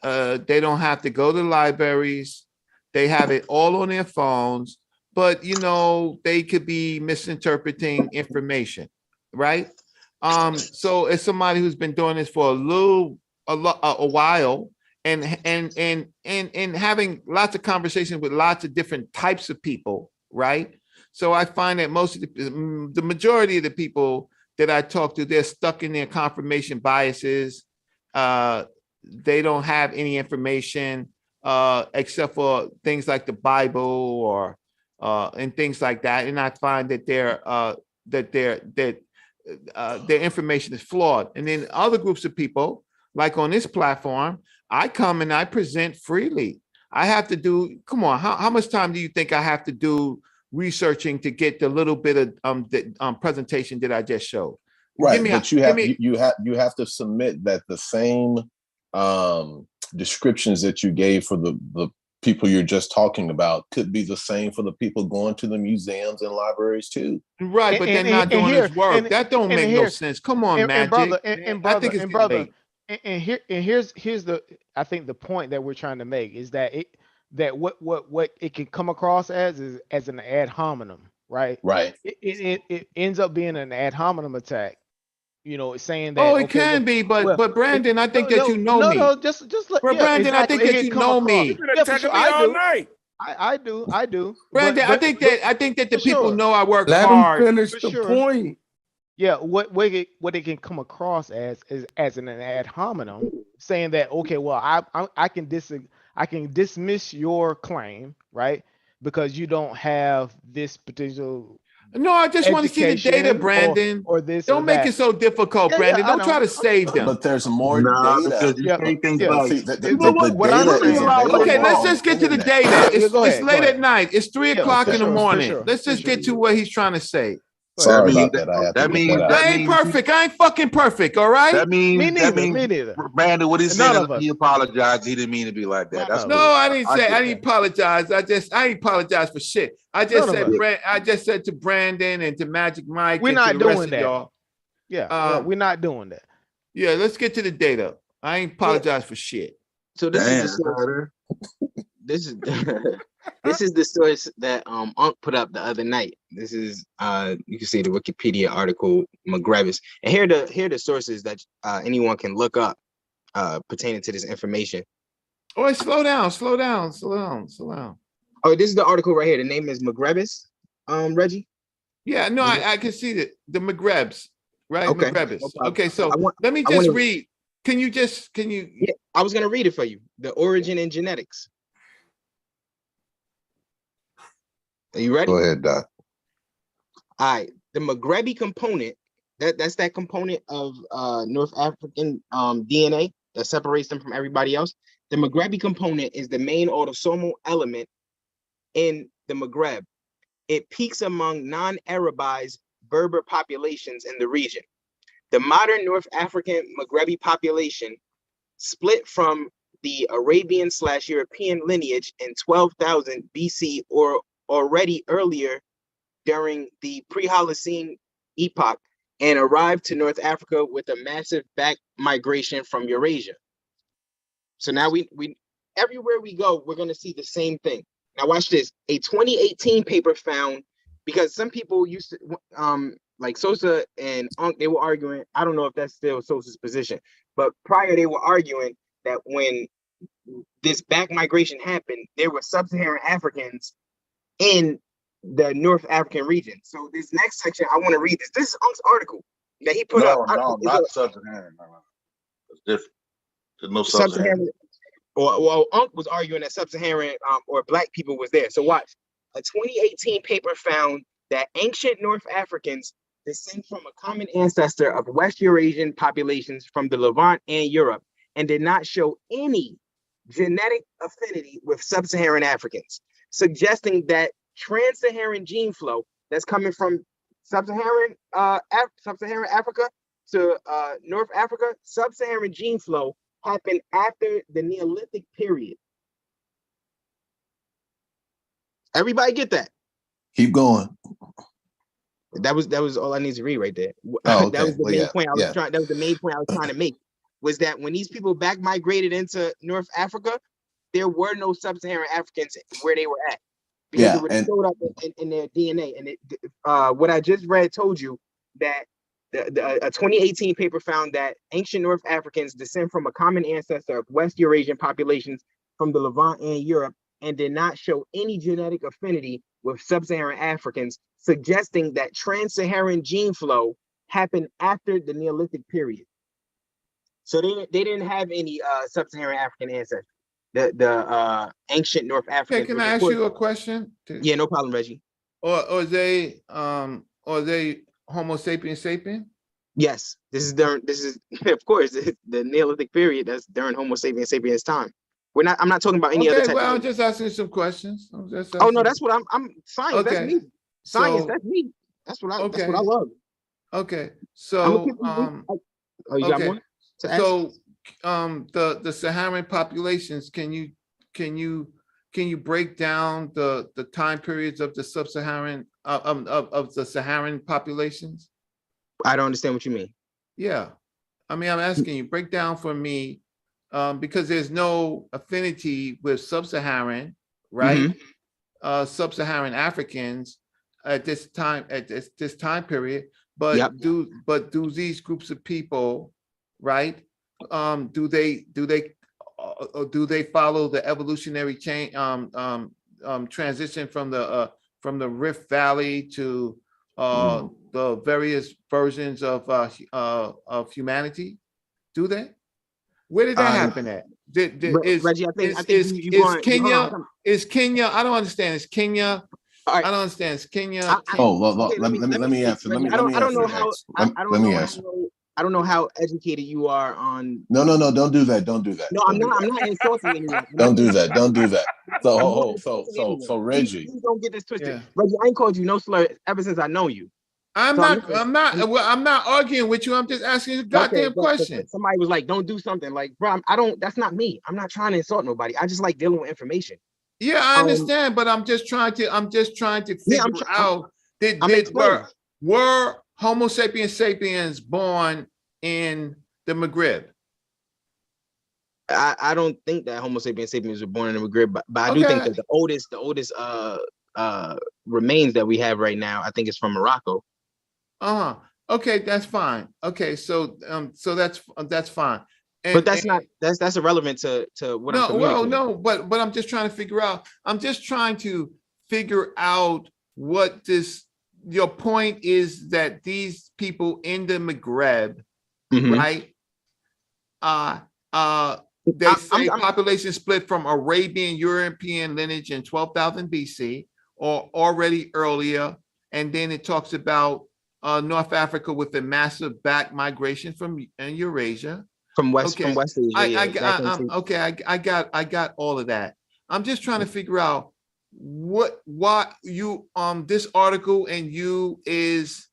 They don't have to go to libraries. They have it all on their phones, but you know, they could be misinterpreting information, right? So as somebody who's been doing this for a while, and having lots of conversations with lots of different types of people, right? So I find that most of the majority of the people that I talk to, they're stuck in their confirmation biases. They don't have any information except for things like the Bible or and things like that. And I find that their information is flawed. And then other groups of people, like on this platform, I come and I present freely. I have to do, come on, how much time do you think I have to do researching to get the little bit of presentation that I just showed? Right, but you have to submit that the same descriptions that you gave for the people you're just talking about could be the same for the people going to the museums and libraries too. Right, but they're not doing this work. That don't make no sense. Come on, Magic. I think it's getting late. Here's the, I think the point that we're trying to make is that what it can come across as is as an ad hominem, right? Right. It ends up being an ad hominem attack. You know, it's saying that. Oh, it can be, but Brandon, I think that you know me. No, just let. But Brandon, I think that you know me. You've been attacking me all night. I do. Brandon, I think that the people know I work Let hard. him finish the point. Yeah, what it can come across as is as an ad hominem, saying that, okay, well, I can dismiss your claim, right? Because you don't have this particular. No, I just want to see the data, Brandon. Or this. Don't make it so difficult, Brandon. Don't try to save them. But there's more data. Because you say things like Okay, let's just get to the data. It's late at night. It's 3 o'clock in the morning. Let's just get to what he's trying to say. Sorry about that. That ain't perfect. I ain't fucking perfect. All right. That means me neither. Brandon, what he said, he apologized. He didn't mean to be like that. That's No, I didn't say. I didn't apologize. I ain't apologize for shit. I just said to Brandon and to Magic Mike. We're not doing that. Y'all. Yeah, we're not doing that. Yeah, let's get to the data. I ain't apologize for shit. So this is the source. This is the source that Unc put up the other night. This is you can see the Wikipedia article McGrevis. And here are the sources that anyone can look up pertaining to this information. Oh, wait, slow down. Oh, this is the article right here. The name is McGrevis, Reggie. Yeah, no, I can see the McGrebs, right? Okay. McGrevis. No Okay, so let me just read. Can you? Yeah, I was gonna read it for you. The origin and genetics. Are you ready? Go ahead, Doc. All right. The Maghreb component, that's that component of North African DNA that separates them from everybody else. The Maghreb component is the main autosomal element in the Maghreb. It peaks among non-Arabized Berber populations in the region. The modern North African Maghrebi population split from the Arabian/European lineage in 12,000 BC or already earlier during the pre-Holocene epoch and arrived to North Africa with a massive back migration from Eurasia. So now we everywhere we go, we're going to see the same thing. Now watch this. A 2018 paper found, because some people used to, like Sosa and Unk, they were arguing, I don't know if that's still Sosa's position, but prior they were arguing that when this back migration happened, there were sub-Saharan Africans in the North African region. So this next section, I want to read this. This is Unk's article that he put up. No, not sub-Saharan. No. It's different. There's no sub-Saharan. Well, Unk was arguing that sub-Saharan or Black people was there. So watch. A 2018 paper found that ancient North Africans descend from a common ancestor of West Eurasian populations from the Levant and Europe, and did not show any genetic affinity with sub-Saharan Africans, suggesting that trans-Saharan gene flow that's coming from sub-Saharan Africa to North Africa, sub-Saharan gene flow happened after the Neolithic period. Everybody get that? Keep going. That was all I need to read right there. Oh, okay. That was the main point I was yeah. trying. That was the main point I was trying to make. Was that when these people back migrated into North Africa, there were no sub-Saharan Africans where they were at, because Yeah, it would and- showed up in their DNA. And what I just read told you that a 2018 paper found that ancient North Africans descend from a common ancestor of West Eurasian populations from the Levant and Europe, and did not show any genetic affinity with sub-Saharan Africans, suggesting that trans-Saharan gene flow happened after the Neolithic period. So they didn't have any sub-Saharan African ancestors. The ancient North Africans. Okay, can I ask you a question? Yeah, no problem, Reggie. Or they Homo sapiens sapien? Yes, this is of course the Neolithic period. That's during Homo sapiens sapiens time. I'm not talking about any other Okay, type. well, I'm just asking some questions. Oh no, that's what I'm science. Okay. That's me. Science. So- That's me. That's what I Okay. love. Okay, I'm so oh, you got okay. more to ask? So the Saharan populations, can you break down the time periods of the sub-Saharan of the Saharan populations? I don't understand what you mean. Yeah, I mean, I'm asking you, break down for me, because there's no affinity with sub-Saharan, right? Mhm. Sub-Saharan Africans at this time period, but Yep. do these groups of people, right? Do they follow the evolutionary chain transition from the Rift Valley to the various versions of humanity? Do they? Where did that happen at? Reggie, I think Is Kenya? I don't understand. Is Kenya? All right. I don't understand. Is Kenya? Okay, let me answer. Reggie, I don't know how. I don't know how educated you are on. No, don't do that. Don't do that. No, I'm not insulting anyone. Don't do that. Don't do that. So Reggie. Please don't get this twisted. Yeah. Reggie, I ain't called you no slur ever since I know you. I'm So not arguing with you. I'm just asking you a goddamn but question. somebody was like, "Don't do something." Like, bro, that's not me. I'm not trying to insult nobody. I just like dealing with information. Yeah, I understand, but I'm just trying to figure out were Homo sapiens sapiens born in the Maghreb? I don't think that Homo sapiens sapiens were born in the Maghreb, but I do think that the oldest remains that we have right now, I think it's from Morocco. Okay, that's fine. Okay, so that's fine. But that's irrelevant to what I'm communicating. No, but I'm just trying to figure out. I'm just trying to figure out what your point is, that these people in the Maghreb, right? They say population split from Arabian European lineage in 12,000 BC or already earlier, and then it talks about North Africa with a massive back migration from Eurasia. From West Asia. I got all of that. I'm just trying to figure out why you this article and you is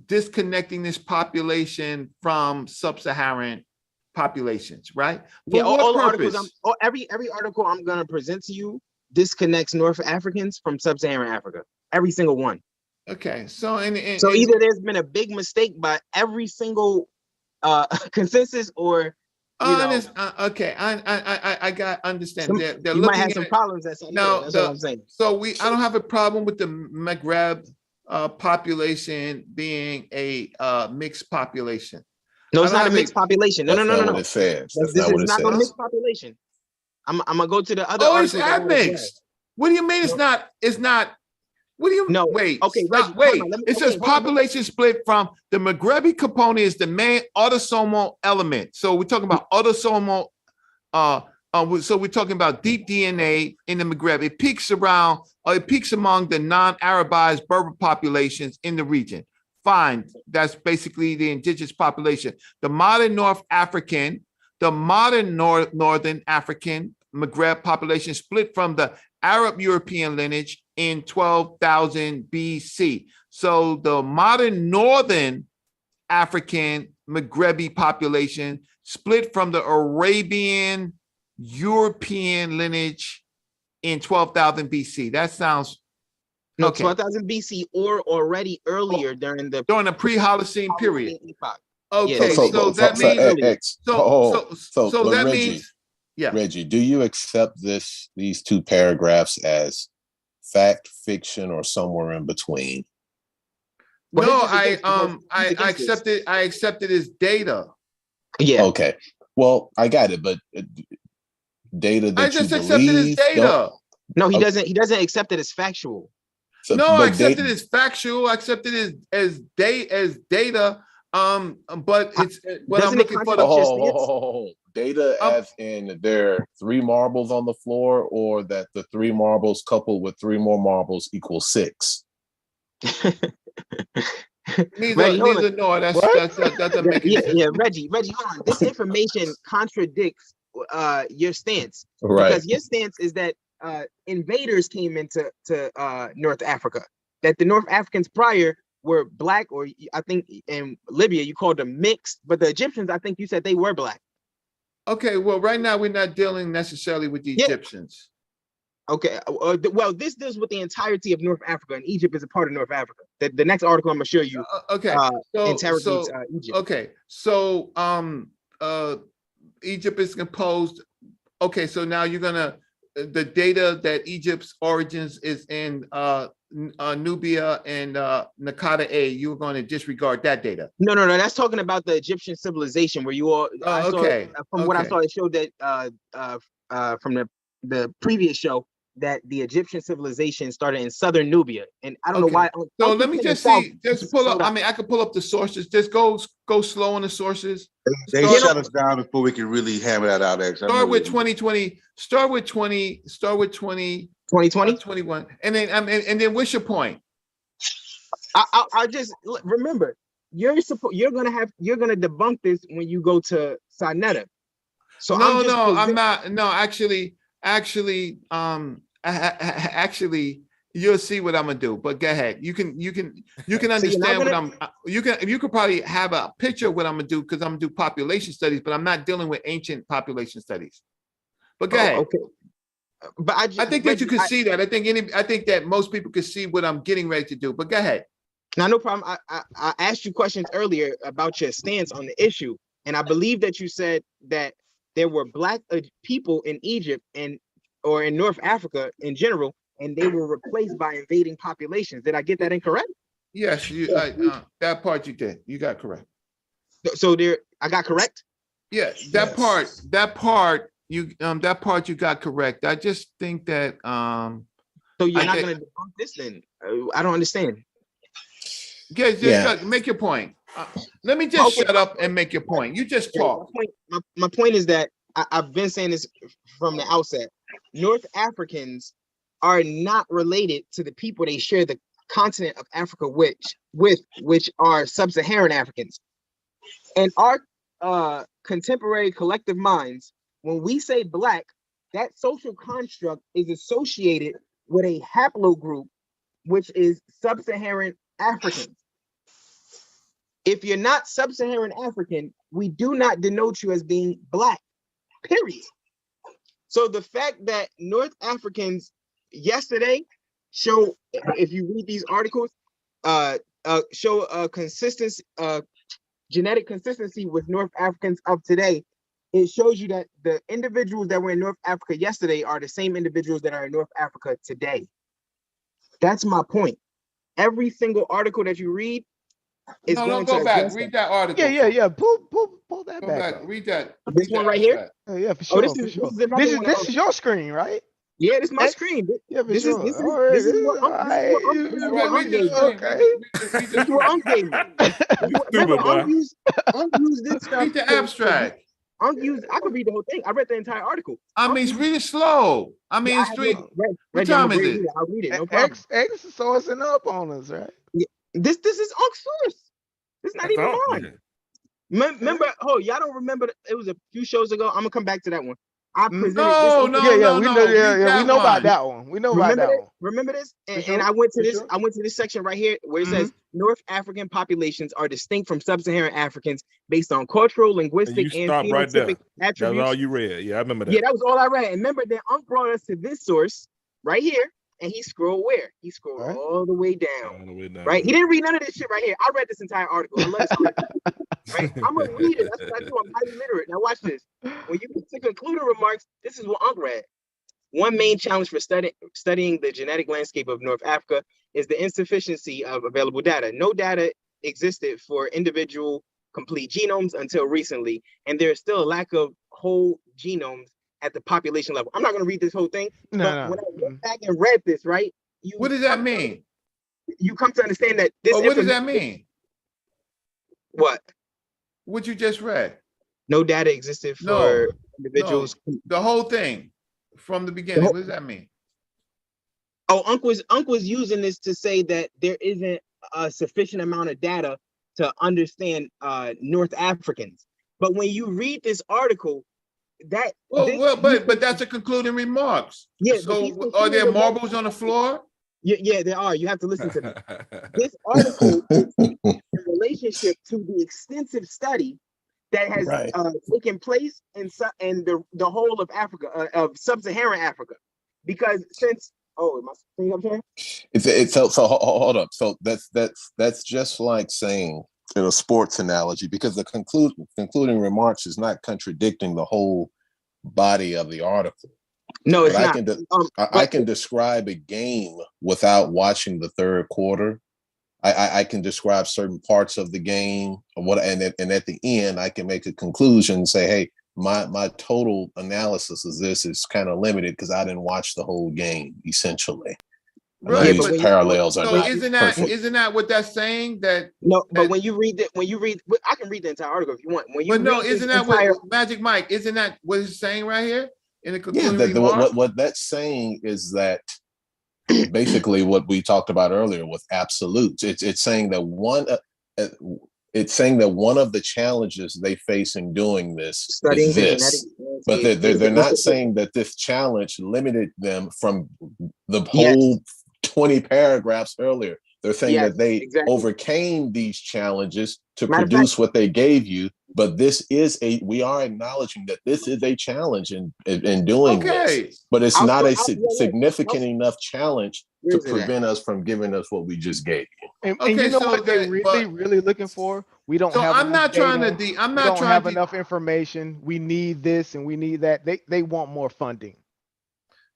disconnecting this population from sub-Saharan populations, right? For Yeah, what all the purpose? articles every article I'm gonna present to you disconnects North Africans from sub-Saharan Africa. Every single one. Okay, so So either there's been a big mistake by every single consensus, or okay, I got understand. They're you might looking have some at problems at some now. That's all I'm saying. So I don't have a problem with the Maghreb population being a mixed population. No, I it's don't not a have mixed population. No, That's no, no, not no, what no. it says. That's This not what is it not no says. mixed population. I'm gonna go to the other Oh, it's articles. I got as well. admixed. What do you mean it's not? It's not. What do you No. wait? Okay, Reggie, stop, wait. hold on, It says population split from the Maghrebi component is the main autosomal element. So we're talking about autosomal. So we're talking about deep DNA in the Maghreb. It peaks among the non-Arabized Berber populations in the region. Fine, that's basically the indigenous population. The modern Northern African Maghreb population split from the Arab European lineage in 12,000 BC. So the modern Northern African Maghrebi population split from the Arabian European lineage in 12,000 BC. That sounds no, okay. 12,000 BC or already earlier during the Holocene period. epoch. Okay, Yeah, so that means so that Reggie, means yeah. Reggie, do you accept these two paragraphs as fact, fiction, or somewhere in between? Well, No, he's I against this. accept it as data. Yeah. Okay. Well, I got it, but data that I just you accept it as believe data. No, he Okay. doesn't. He doesn't accept it as factual. So, No, I but accept it as factual. I accept it as data. But it's what I'm Doesn't it looking for. contradict your stance? Data as in there are 3 marbles on the floor, or that the 3 marbles coupled with 3 more marbles equals 6. Neither nor. That doesn't make any sense. Yeah, Reggie, hold on. This information contradicts your stance, Right. because your stance is that invaders came into North Africa. That the North Africans prior were black, or I think in Libya you called them mixed, but the Egyptians, I think you said they were black. Okay, well, right now we're not dealing necessarily with the Egyptians. Okay, well, this deals with the entirety of North Africa, and Egypt is a part of North Africa. The next article I'm gonna show you. Interrogates Egypt. Okay, so Egypt is composed. Okay, so now you're gonna the data that Egypt's origins is in Nubia and Nakata A. You're going to disregard that data. No. That's talking about the Egyptian civilization, where you all. What I saw, it showed that from the previous show, that the Egyptian civilization started in southern Nubia, and I don't know why. So let me just see. Just pull up. I mean, I could pull up the sources. Just go slow on the sources. They shut us down before we can really hammer that out. Start with 2020. Start with 20. Start with 2020. 21. And then what's your point? I just remember you're gonna debunk this when you go to Sinetta. So I'm not. No, actually, you'll see what I'm gonna do. But go ahead. You can understand what I'm. You could probably have a picture of what I'm gonna do, because I'm gonna do population studies, but I'm not dealing with ancient population studies. But go ahead. Okay. But I think that you can see that. I think that most people can see what I'm getting ready to do. But go ahead. Now, no problem. I asked you questions earlier about your stance on the issue, and I believe that you said that there were black people in Egypt or in North Africa in general, and they were replaced by invading populations. Did I get that incorrect? Yes, that part you did. You got correct. So I got correct? Yeah, that part you got correct. I just think that so you're not going to debunk this then? I don't understand. Make your point. Let me just shut up and make your point. You just talk. My point is that I've been saying this from the outset. North Africans are not related to the people they share the continent of Africa which are sub-Saharan Africans. And our contemporary collective minds, when we say black, that social construct is associated with a haplogroup, which is sub-Saharan Africans. If you're not sub-Saharan African, we do not denote you as being black, period. So the fact that North Africans yesterday show, if you read these articles, show a consistency, genetic consistency with North Africans of today, it shows you that the individuals that were in North Africa yesterday are the same individuals that are in North Africa today. That's my point. Every single article that you read is No, going go to back. address Read that. that article. Yeah. Pull that Go back back. up. Read that. This Read one the right here? abstract. Yeah, for Oh, sure, for sure. This is another one. This is your screen, right? Yeah, this is my X? screen. Yeah, for This sure. is All right, this is what all right. this is All what right, read the gave me. screen. Okay. Read This is what gave me. You Remember, stupid, boy. use this stuff. Read the abstract. I could read the whole thing. I read the entire article. I mean, read it slow. I mean, it's have three. no- What Reggie, I'm a time is great it? reader. I'll read it. No problem. X is sourcing up on us, right? This is Unc's source. This is not even That's all. mine. Remember, y'all don't remember? It was a few shows ago. I'm gonna come back to that one. I presented No, this. no, Yeah, no, we no. know. Read We that know about one. that one. We know about Remember that that? one. Remember this? And, sure, and I went to for this. sure. I went to this section right here where it says North African populations are distinct from sub-Saharan Africans based on cultural, And you linguistic, and stop right there. phenotypic That's attributes. all you read. Yeah, I remember that. Yeah, that was all I read. And remember, then Unc brought us to this source right here, and he scrolled where? He scrolled Right. all the way down. All the way down. Right? He didn't read none of this shit right here. I read this entire article. I love this article. Right? I'm a reader. That's what I do. I'm highly literate. Now watch this. When you get to concluding remarks, this is what Unc read. One main challenge for studying the genetic landscape of North Africa is the insufficiency of available data. No data existed for individual complete genomes until recently, and there is still a lack of whole genomes at the population level. I'm not going to read this whole thing, but when I went back and read this, right? What does that mean? You come to understand that this. What does that mean? What? What you just read? No data existed for individuals. No, the whole thing from the beginning. What does that mean? Oh, Unc was using this to say that there isn't a sufficient amount of data to understand North Africans. But when you read this article, but that's a concluding remarks. Yeah. So are there marbles on the floor? Yeah, there are. You have to listen to me. This article is in relationship to the extensive study that has taken place in the whole of Africa, of sub-Saharan Africa, because since am I saying I'm sorry? It's so hold up. So that's just like saying in a sports analogy, because the concluding remarks is not contradicting the whole body of the article. No, it's not. I can describe a game without watching the third quarter. I can describe certain parts of the game, and at the end, I can make a conclusion and say, hey, my total analysis of this is kind of limited because I didn't watch the whole game, essentially. Right, these parallels are not isn't that what that's saying? But when you read, I can read the entire article if you want. Isn't that what Magic Mike? Isn't that what it's saying right here in the concluding what that's saying is that basically what we talked about earlier with absolutes. It's saying that one of the challenges they face in doing this is this, but they're not saying that this challenge limited them from the whole 20 paragraphs earlier. They're saying that they overcame these challenges to produce what they gave you, but we are acknowledging that this is a challenge in doing this, but it's not a significant enough challenge to prevent us from giving us what we just gave you. And you know what they're really looking for? We don't have enough enough information. We need this and we need that. They want more funding.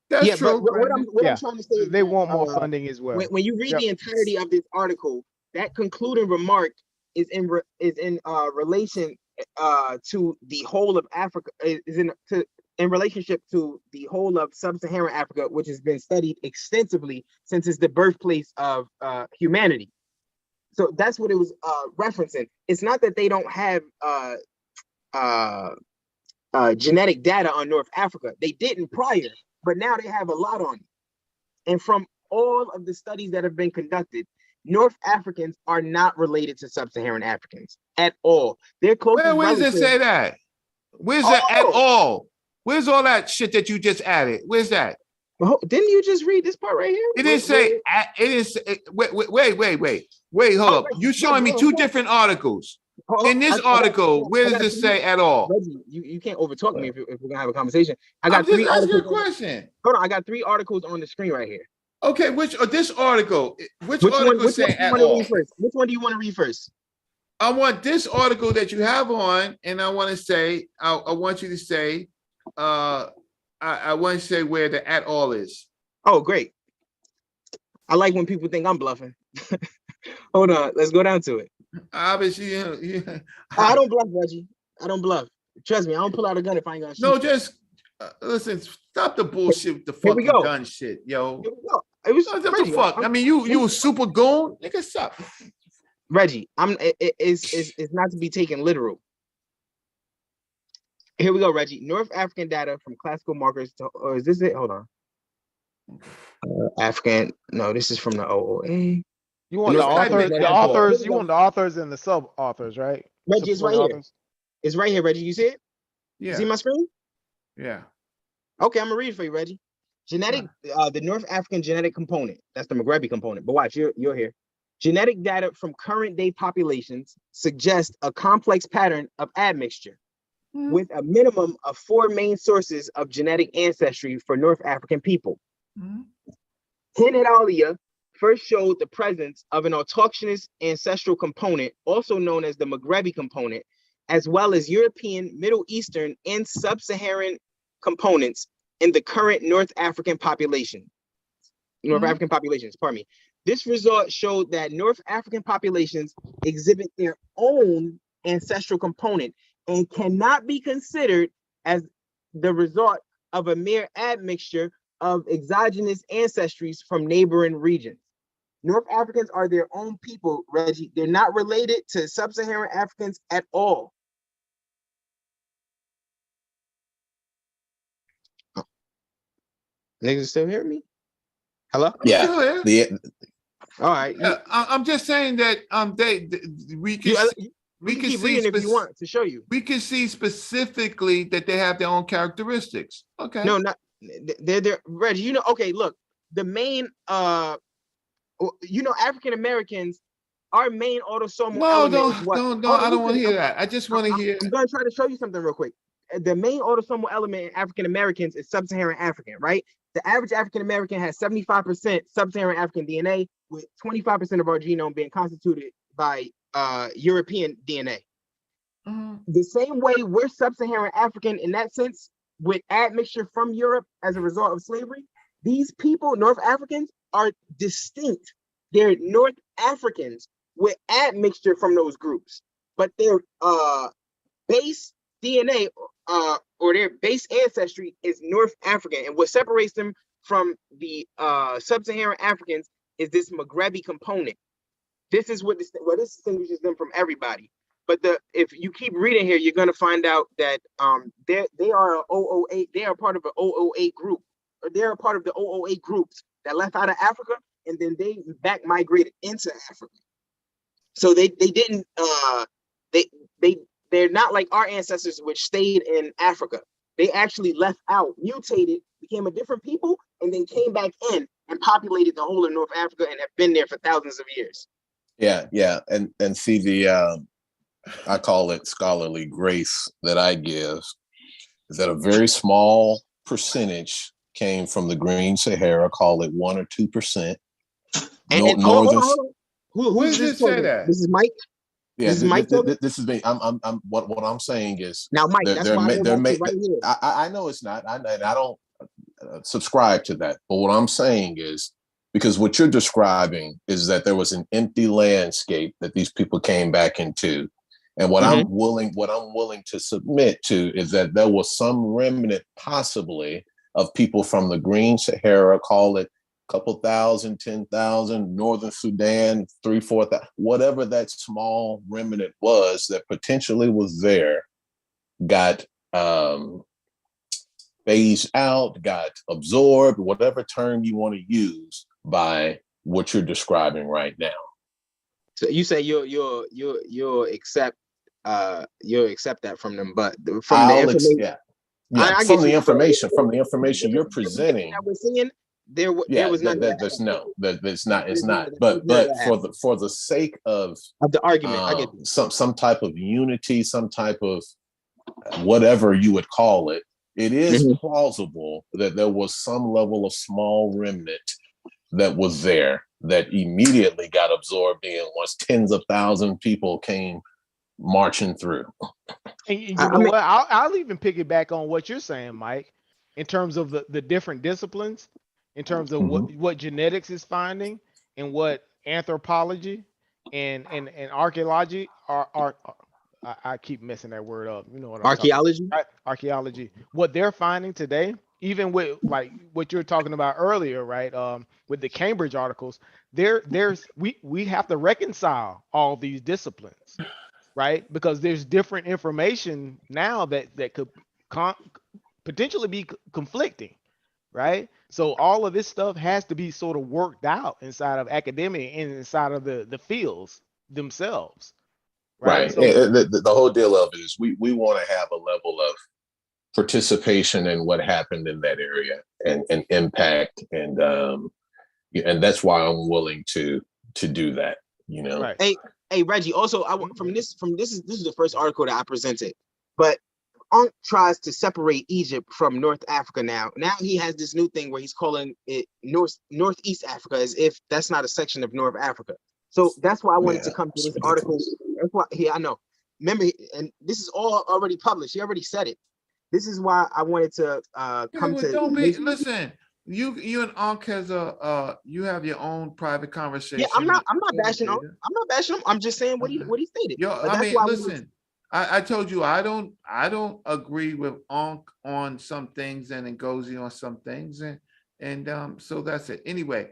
That's true. But what I'm trying to say is they want more funding as well. When you read the entirety of this article, that concluding remark is in relation to the whole of Africa, in relationship to the whole of sub-Saharan Africa, which has been studied extensively since it's the birthplace of humanity. So that's what it was referencing. It's not that they don't have genetic data on North Africa. They didn't prior, but now they have a lot on it. And from all of the studies that have been conducted, North Africans are not related to sub-Saharan Africans at all. They're closest. Where does it say that? Where's that at all? Where's all that shit that you just added? Where's that? Well, didn't you just read this part right here? It didn't say. It is. Wait. Hold up. You showing me two different articles. In this article, where does it say at all? Reggie, you can't overtalk me if we're gonna have a conversation. I I'm got just 3 asking articles. a question. Hold on, I got 3 articles on the screen right here. Okay, this article, which Which article one saying do you at want to all? read first? Which one do you want to read first? I want this article that you have on, and I want to say, I want you to say, I want to say where the at all is. Oh, great. I like when people think I'm bluffing. Hold on, let's go down to it. Obviously, I don't bluff, Reggie. I don't bluff. Trust me, I don't pull out a gun if I ain't gonna shoot. No, just listen. Stop the bullshit with the Here we fucking go. gun shit, yo. Here we go. It was What the Reggie, fuck? I mean, you a super goon, nigga. Stop. Reggie, it's not to be taken literal. Here we go, Reggie. North African data from classical markers to, or is this it? Hold on. African. No, this is from the OOA. You want the authors, you want the authors and the sub authors, right? Reggie, it's right here. It's right here, Reggie. You see it? Yeah. You see my screen? Yeah. Okay, I'm gonna read it for you, Reggie. Genetic, the North African genetic component. That's the Maghrebi component. But watch, you're here. Genetic data from current day populations suggest a complex pattern of admixture with a minimum of 4 main sources of genetic ancestry for North African people. Hen et al. First showed the presence of an autochthonous ancestral component, also known as the Maghrebi component, as well as European, Middle Eastern, and Sub-Saharan components in the current North African populations, pardon me. This result showed that North African populations exhibit their own ancestral component and cannot be considered as the result of a mere admixture of exogenous ancestries from neighboring regions. North Africans are their own people, Reggie. They're not related to Sub-Saharan Africans at all. Niggas still hear me? Hello? Yeah. All right. I'm just saying that we can keep see reading if you want to show you. We can see specifically that they have their own characteristics. Okay. No, not they're Reggie. You know, okay, look, the main African Americans, our main autosomal element is what? No, I don't want to hear that. I just want to hear. I'm going to try to show you something real quick. The main autosomal element in African Americans is Sub-Saharan African, right? The average African American has 75% Sub-Saharan African DNA, with 25% of our genome being constituted by European DNA. The same way we're Sub-Saharan African in that sense, with admixture from Europe as a result of slavery, these people, North Africans, are distinct. They're North Africans with admixture from those groups, but their base DNA or their base ancestry is North African. And what separates them from the Sub-Saharan Africans is this Maghrebi component. This is what this distinguishes them from everybody. But if you keep reading here, you're going to find out that they are OOA. They are part of an OOA group, or they're a part of the OOA groups that left out of Africa, and then they back migrated into Africa. So they didn't they're not like our ancestors, which stayed in Africa. They actually left out, mutated, became a different people, and then came back in and populated the whole of North Africa and have been there for thousands of years. Yeah, and see the I call it scholarly grace that I give, is that a very small percentage came from the Green Sahara, call it 1 or 2%. Hold on. Who's this say that? This is Mike. Yeah, this is Mike. This is me. I'm. What I'm saying is now, Mike. That's why right here. I know it's not. I don't subscribe to that. But what I'm saying is, because what you're describing is that there was an empty landscape that these people came back into. And what I'm willing to submit to is that there was some remnant possibly of people from the Green Sahara, call it a couple thousand, 10,000, Northern Sudan, 3,000, 4,000, whatever that small remnant was that potentially was there, got phased out, got absorbed, whatever term you want to use, by what you're describing right now. So you say you'll accept that from them, but from the information, from the information you're presenting, that we're seeing, there Yeah, was none of that there's no, it's not, it's There's none not. of that. But There's none of that for the sake of the argument. I get you. some type of unity, some type of whatever you would call it, it is Mhm. plausible that there was some level of small remnant that was there that immediately got absorbed in once tens of thousands of people came marching through. And you I know mean- what? I'll even piggyback on what you're saying, Mike, in terms of the different disciplines, in terms of what genetics is finding and what anthropology and archaeology are I keep messing that word up. You know what I'm Archaeology? talking about. Right? Archaeology. What they're finding today, even with like what you're talking about earlier, right? With the Cambridge articles, we have to reconcile all these disciplines, right? Because there's different information now that could potentially be conflicting, right? So all of this stuff has to be sort of worked out inside of academia and inside of the fields themselves, right? Right. So The whole deal of it is we want to have a level of participation in what happened in that area and impact and that's why I'm willing to do that, you know. right. Hey Reggie, also this is the first article that I presented, but Unc tries to separate Egypt from North Africa now. Now he has this new thing where he's calling it Northeast Africa, as if that's not a section of North Africa. So that's why I wanted to come to this article. That's why, I know. Remember, and this is all already published. He already said it. This is why I wanted to come to. Don't be. Listen, you and Unc has you have your own private conversation. Yeah, I'm not bashing him. I'm not bashing him. I'm just saying what he stated. Yo, I mean, listen. I told you I don't agree with Unc on some things and Ngozi on some things, and so that's it. Anyway,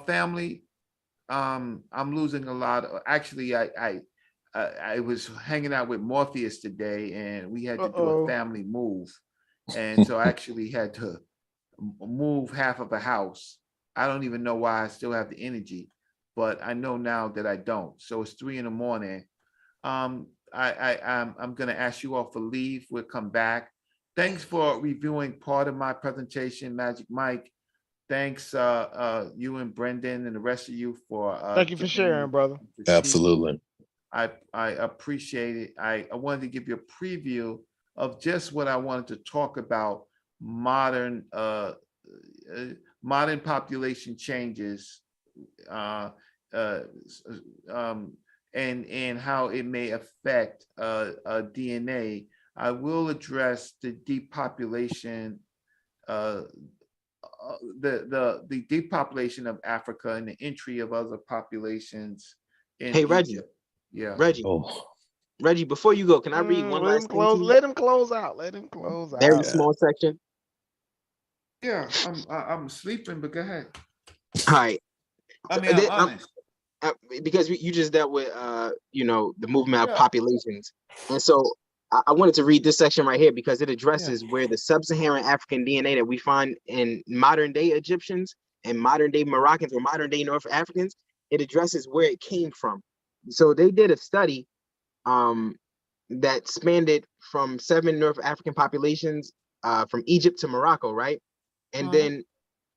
family, I'm losing a lot. Actually, I was hanging out with Morpheus today, and we had to do a family move, and so I actually had to move half of a house. I don't even know why I still have the energy, but I know now that I don't. So it's 3 a.m. I'm going to ask you all for leave. We'll come back. Thanks for reviewing part of my presentation, Magic Mike. Thanks, you and Brendan and the rest of you for. Thank you for sharing, brother. Absolutely. I appreciate it. I wanted to give you a preview of just what I wanted to talk about: modern population changes, and how it may affect DNA. I will address the depopulation, the depopulation of Africa and the entry of other populations in Hey, Reggie. Egypt. Yeah, Reggie. Reggie, before you go, can I read one last thing? Let him close out. Let him close out. Very small section. Yeah, I'm sleeping, but go ahead. All right. I mean, I'm honest. Because you just dealt with the movement of populations, and so I wanted to read this section right here because it addresses where the sub-Saharan African DNA that we find in modern day Egyptians and modern day Moroccans or modern day North Africans, it addresses where it came from. So they did a study that spanned from 7 North African populations from Egypt to Morocco, right? And then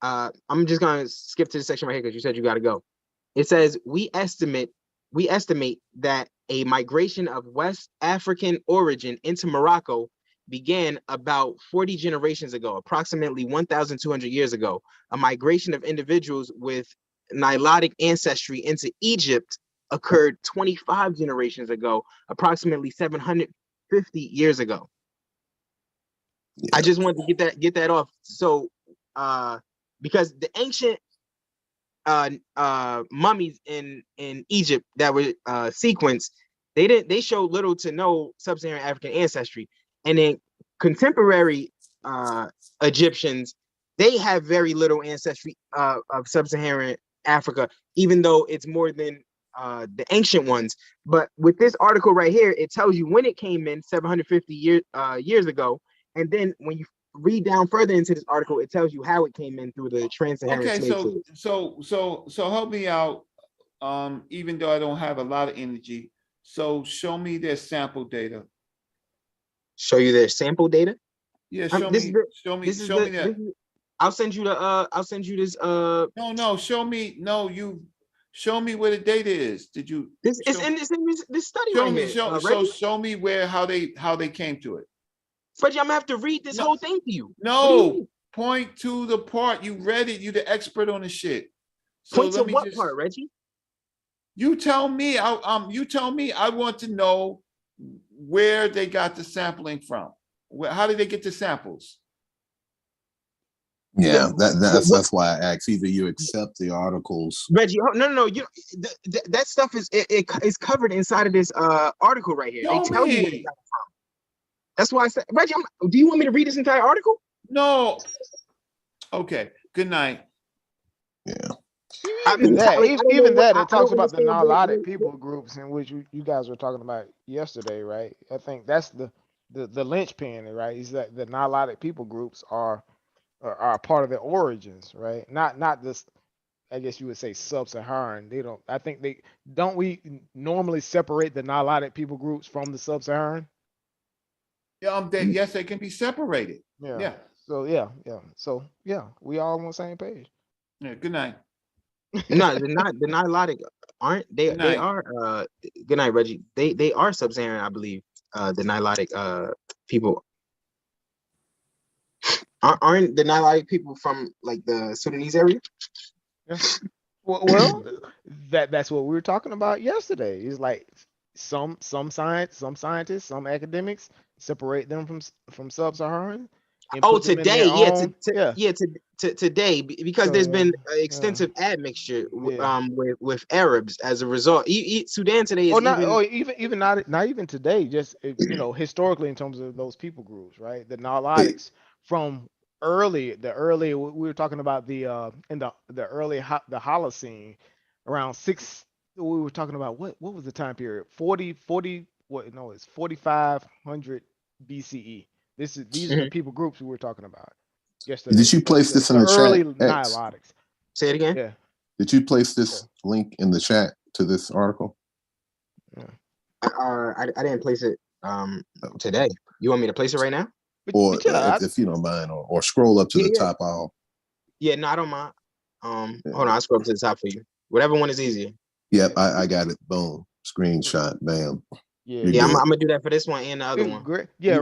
I'm just gonna skip to the section right here because you said you got to go. It says we estimate that a migration of West African origin into Morocco began about 40 generations ago, approximately 1,200 years ago. A migration of individuals with Nilotic ancestry into Egypt occurred 25 generations ago, approximately 750 years ago. I just wanted to get that off. So because the ancient mummies in Egypt that were sequenced, they showed little to no sub-Saharan African ancestry, and then contemporary Egyptians, they have very little ancestry of sub-Saharan Africa, even though it's more than the ancient ones. But with this article right here, it tells you when it came in 750 years ago, and then when you read down further into this article, it tells you how it came in through the trans-Saharan slave trade. So help me out. Even though I don't have a lot of energy, so show me their sample data. Show you their sample data? Yeah, show me that. I'll send you the I'll send you this No, show me. No, show me where the data is. Did you? this is show, in this study show right me. here. So show me where how they came to it. Reggie, I'm gonna have to read this No, whole thing to you. What do you No, mean? point to the part you read it. You the expert on the shit. So Point to let me what just. part, Reggie? You tell me. You tell me. I want to know where they got the sampling from. How did they get the samples? Yeah, What, that's why I asked. Either you accept the articles. Reggie, no. You that stuff is covered inside of this article right here. They Show tell you where they me. got it from. That's why I said, Reggie, do you want me to read this entire article? No. Okay. Good night. Yeah. I mean, like, I don't know Even what- that, I it talks don't about the understand what- non-allotted people groups in which you guys were talking about yesterday, right? I think that's the linchpin, right? Is that the non-allotted people groups are a part of the origins, right? Not this. I guess you would say sub-Saharan. They don't. I think they don't. We normally separate the non-allotted people groups from the sub-Saharan. Yeah. Yes, they can be separated. Yeah. Yeah. So yeah. So yeah, we all on the same page. Yeah. Good night. No, the non-allotted aren't they? Good They night. are. Good night, Reggie. They are sub-Saharan, I believe. The non-allotted people aren't the non-allotted people from like the Sudanese area. Yeah. Well, that's what we were talking about yesterday. It's like some scientists, some academics separate them from sub-Saharan. And Oh, put them in today, their yeah, own, today, because So, there's been yeah. extensive admixture Yeah. with Arabs as a result. Sudan today is even not even today. Just historically in terms of those people groups, right? The Nilotics from the early we were talking about in the early the Holocene around we were talking about what was the time period 40 what no it's 4500 BCE. These are the people groups we were talking about yesterday. Did you place this in the early chat, X? Nilotics. Say it again. Yeah. Did you place this link in the chat to this article? I didn't place it today. You want me to place it right now? Or if you don't mind, or scroll up to the top. Yeah, no, I don't mind. Hold on, I'll scroll up to the top for you. Whatever one is easier. Yep, I got it. Boom. Screenshot. Bam. Yeah, I'm gonna do that for this one and the other one. Great. Yeah,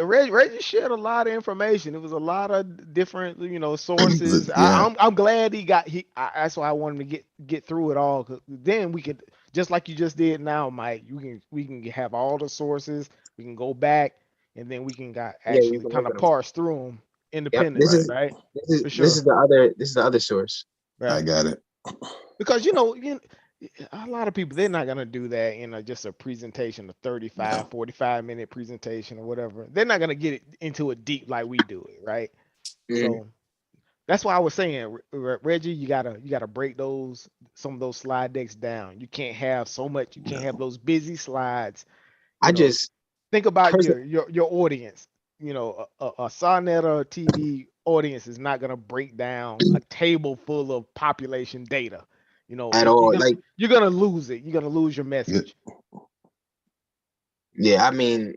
Reggie shared a lot of information. It was a lot of different, sources. Yeah. I'm glad that's why I wanted to get through it all. Cause then we could, just like you just did now, Mike. We can have all the sources. We can go back, and then we can actually kind of parse through them independently, right? This is the other source. Right. I got it. Because a lot of people, they're not going to do that in just a presentation, a 35, 45-minute presentation or whatever. They're not going to get it into it deep like we do it, right? So that's why I was saying, Reggie, you gotta break some of those slide decks down. You can't have you can't have those busy slides. Just think about your audience. A Sonetta TV audience is not going to break down a table full of population data. At all. You're gonna lose it. You're gonna lose your message. Yeah, I mean,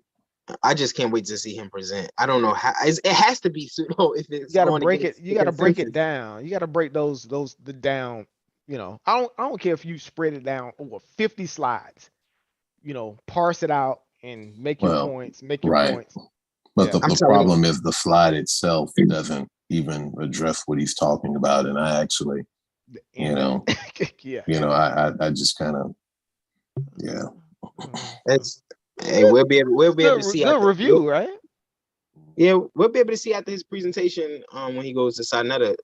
I just can't wait to see him present. I don't know how it has to be pseudo if it's you gotta going break it. against You the gotta break it consensus. down. You gotta break those down. I don't care if you spread it down over 50 slides. Parse it out and make your points. Make your points. But the problem is the slide itself doesn't even address what he's talking about, and I actually. I just kind of, we'll be able to see good review, right? Yeah, we'll be able to see after his presentation when he goes to Sonetta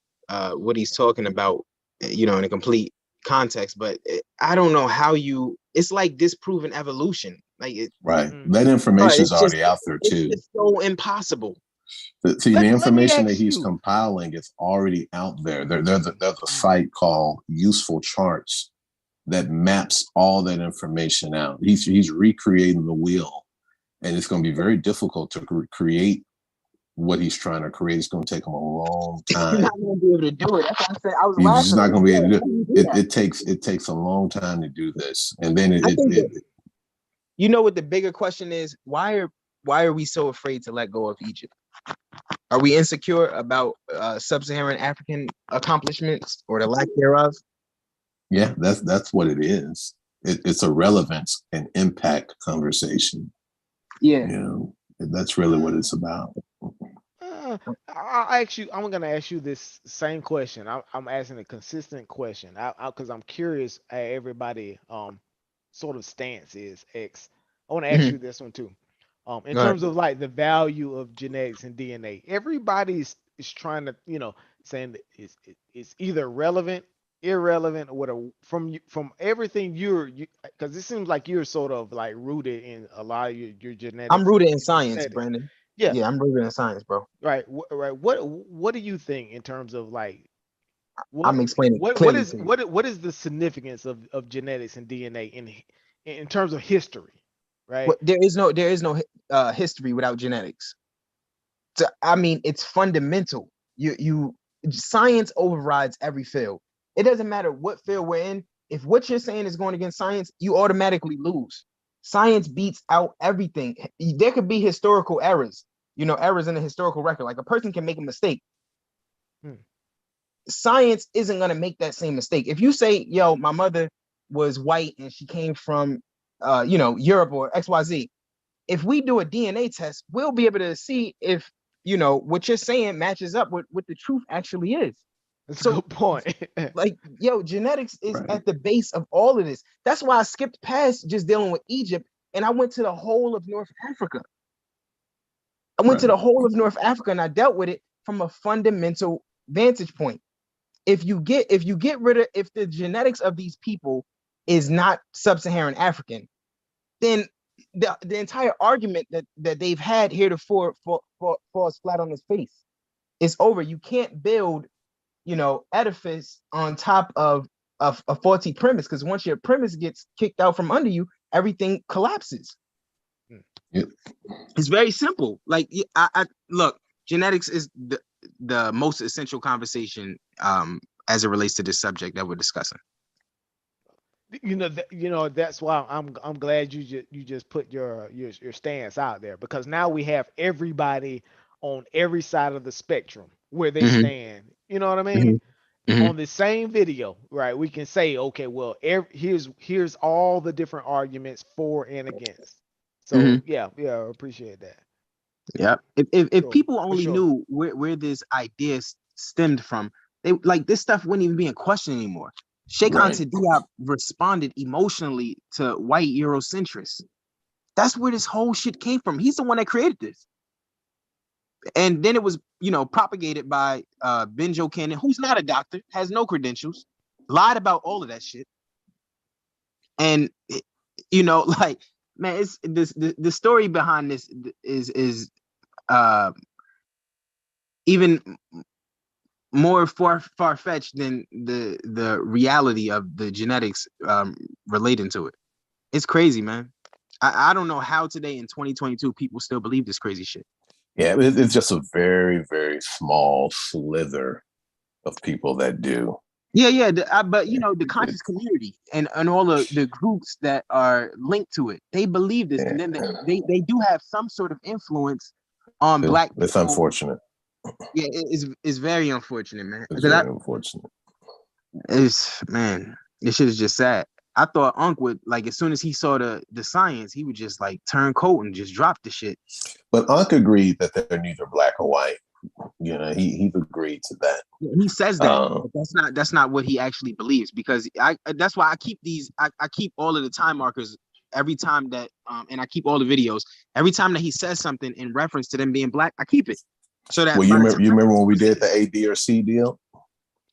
what he's talking about, in a complete context. But I don't know how it's like disproven evolution. That information is already out there too. It's so impossible. See, the information that he's compiling is already out there. There's a site called Useful Charts that maps all that information out. He's recreating the wheel, and it's going to be very difficult to create what he's trying to create. It's going to take him a long time. He's not going to be able to do it. That's what I said. I was He's just not going to be able to do it. It takes a long time to do this, and then what the bigger question is? Why are we so afraid to let go of Egypt? Are we insecure about sub-Saharan African accomplishments or the lack thereof? Yeah, that's what it is. It's a relevance and impact conversation. Yeah. You know, that's really what it's about. I'm gonna ask you this same question. I'm asking a consistent question. Because I'm curious at everybody sort of stance is X. I want to ask Mhm. you this one too. In Go ahead. terms of like the value of genetics and DNA, everybody's is trying to, saying that it's either relevant, irrelevant, or whatever. From everything because it seems like you're sort of like rooted in a lot of your genetics. I'm rooted in and science, aesthetics. Brandon. Yeah. Yeah, I'm rooted in science, bro. Right. Right. What do you think in terms of like I'm explaining what clearly to you. what is the significance of genetics and DNA in terms of history, right? There is no history without genetics. So, I mean, it's fundamental. You science overrides every field. It doesn't matter what field we're in. If what you're saying is going against science, you automatically lose. Science beats out everything. There could be historical errors, errors in the historical record. Like a person can make a mistake. Science isn't going to make that same mistake. If you say, yo, my mother was white and she came from, Europe or XYZ, if we do a DNA test, we'll be able to see if, what you're saying matches up with what the truth actually is. That's a good point. Like, yo, genetics is at the base of all of this. That's why I skipped past just dealing with Egypt and I went to the whole of North Africa. I went to the whole of North Africa and I dealt with it from a fundamental vantage point. If the genetics of these people is not sub-Saharan African, then the entire argument that they've had heretofore falls flat on its face. It's over. You can't build, edifice on top of a faulty premise, because once your premise gets kicked out from under you, everything collapses. Yep. It's very simple. Like, I look, genetics is the most essential conversation as it relates to this subject that we're discussing. That's why I'm glad you just put your stance out there, because now we have everybody on every side of the spectrum where they stand. You know what I mean? On the same video, right? We can say, okay, well, here's all the different arguments for and against. So yeah, I appreciate that. Yeah. If Sure, people for only sure. knew where this idea stemmed from, they like this stuff wouldn't even be in question anymore. Sheikh Anta Diop responded emotionally to white Eurocentrists. That's where this whole shit came from. He's the one that created this. And then it was, propagated by Benjo Cannon, who's not a doctor, has no credentials, lied about all of that shit. And like, man, it's the story behind this is even more far-fetched than the reality of the genetics relating to it. It's crazy, man. I don't know how today in 2022 people still believe this crazy shit. Yeah, it's just a very, very small slither of people that do. Yeah. But the conscious community and all the groups that are linked to it, they believe this, and then they do have some sort of influence on Black people. It's unfortunate. Yeah, it's very unfortunate, man. It's very unfortunate. Man, this shit is just sad. I thought Unc would, like, as soon as he saw the science, he would just like turn coat and just drop the shit. But Unc agreed that they're neither black or white. He's agreed to that. He says that, but that's not what he actually believes, because that's why I keep I keep all of the time markers every time that and I keep all the videos every time that he says something in reference to them being black. I keep it so that. Well, you remember when we did the A, B, or C deal?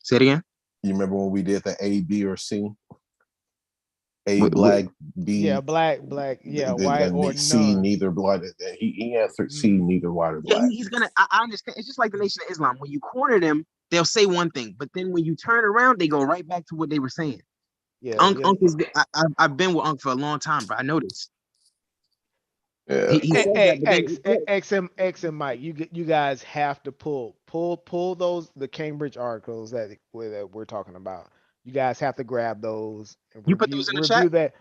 Say it again. You remember when we did the A, B, or C? A, black, B. Yeah, black, yeah, white or C, none. neither black. He answered C, neither white or black. Yeah, he's gonna. I understand. It's just like the Nation of Islam. When you corner them, they'll say one thing, but then when you turn around, they go right back to what they were saying. Yeah, Unc is. I've been with Unc for a long time, but I know this. Yeah. He says that, X and Mike, you guys have to pull those, the Cambridge articles that we're talking about. You guys have to grab those and you put those in the chat? that.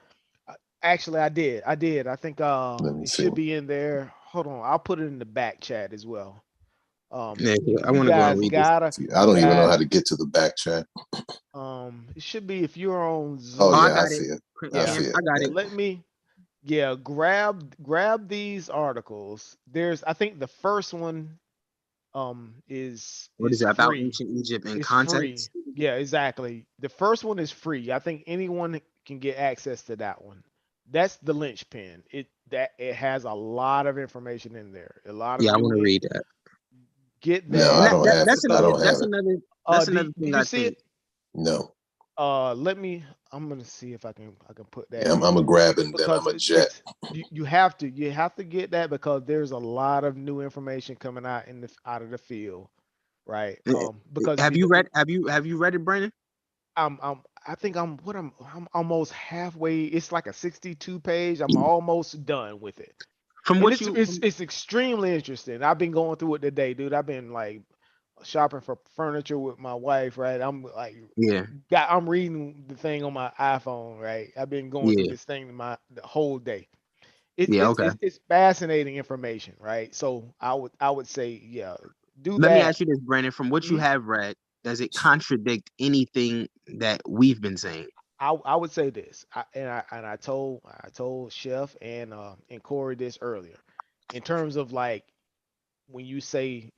Actually, I did. I think it see. should be in there. Hold on, I'll put it in the back chat as well. Yeah, I You want to go and guys read this. gotta, See, I you don't even know guys, how to get to the back chat. it should be if you're on Oh Oh, I Zoom. yeah, I got it. see it. I Yeah, see it. I got Yeah. it. let me, yeah, grab these articles. I think the first one What is is it about free. ancient Egypt in It's free. context? Yeah, exactly. The first one is free. I think anyone can get access to that one. That's the linchpin. It has a lot of information in there. A lot of Yeah, I want new to read that. get No, that I don't have it. That's I another. don't have it. That's did, another thing did you I see think. it? No. I'm gonna see if I can put that Yeah, I'm in a there grab and then because I'm a jet. you have to get that because there's a lot of new information coming out out of the field, right? Because Have you read? Have you read it, Brandon? I think I'm almost halfway. It's like a 62 page. I'm almost done with it. From And what you, it's extremely interesting. I've been going through it today, dude. I've been like shopping for furniture with my wife, right? I'm like yeah, I'm reading the thing on my iPhone, right? I've been going through yeah, this thing the whole day. yeah. Okay. It's fascinating information, right? So I would say, yeah, do Let me that. ask you this, Brandon. From what you Mhm. have read, does it contradict anything that we've been saying? I would say this, I told Chef and Corey this earlier, in terms of like when you say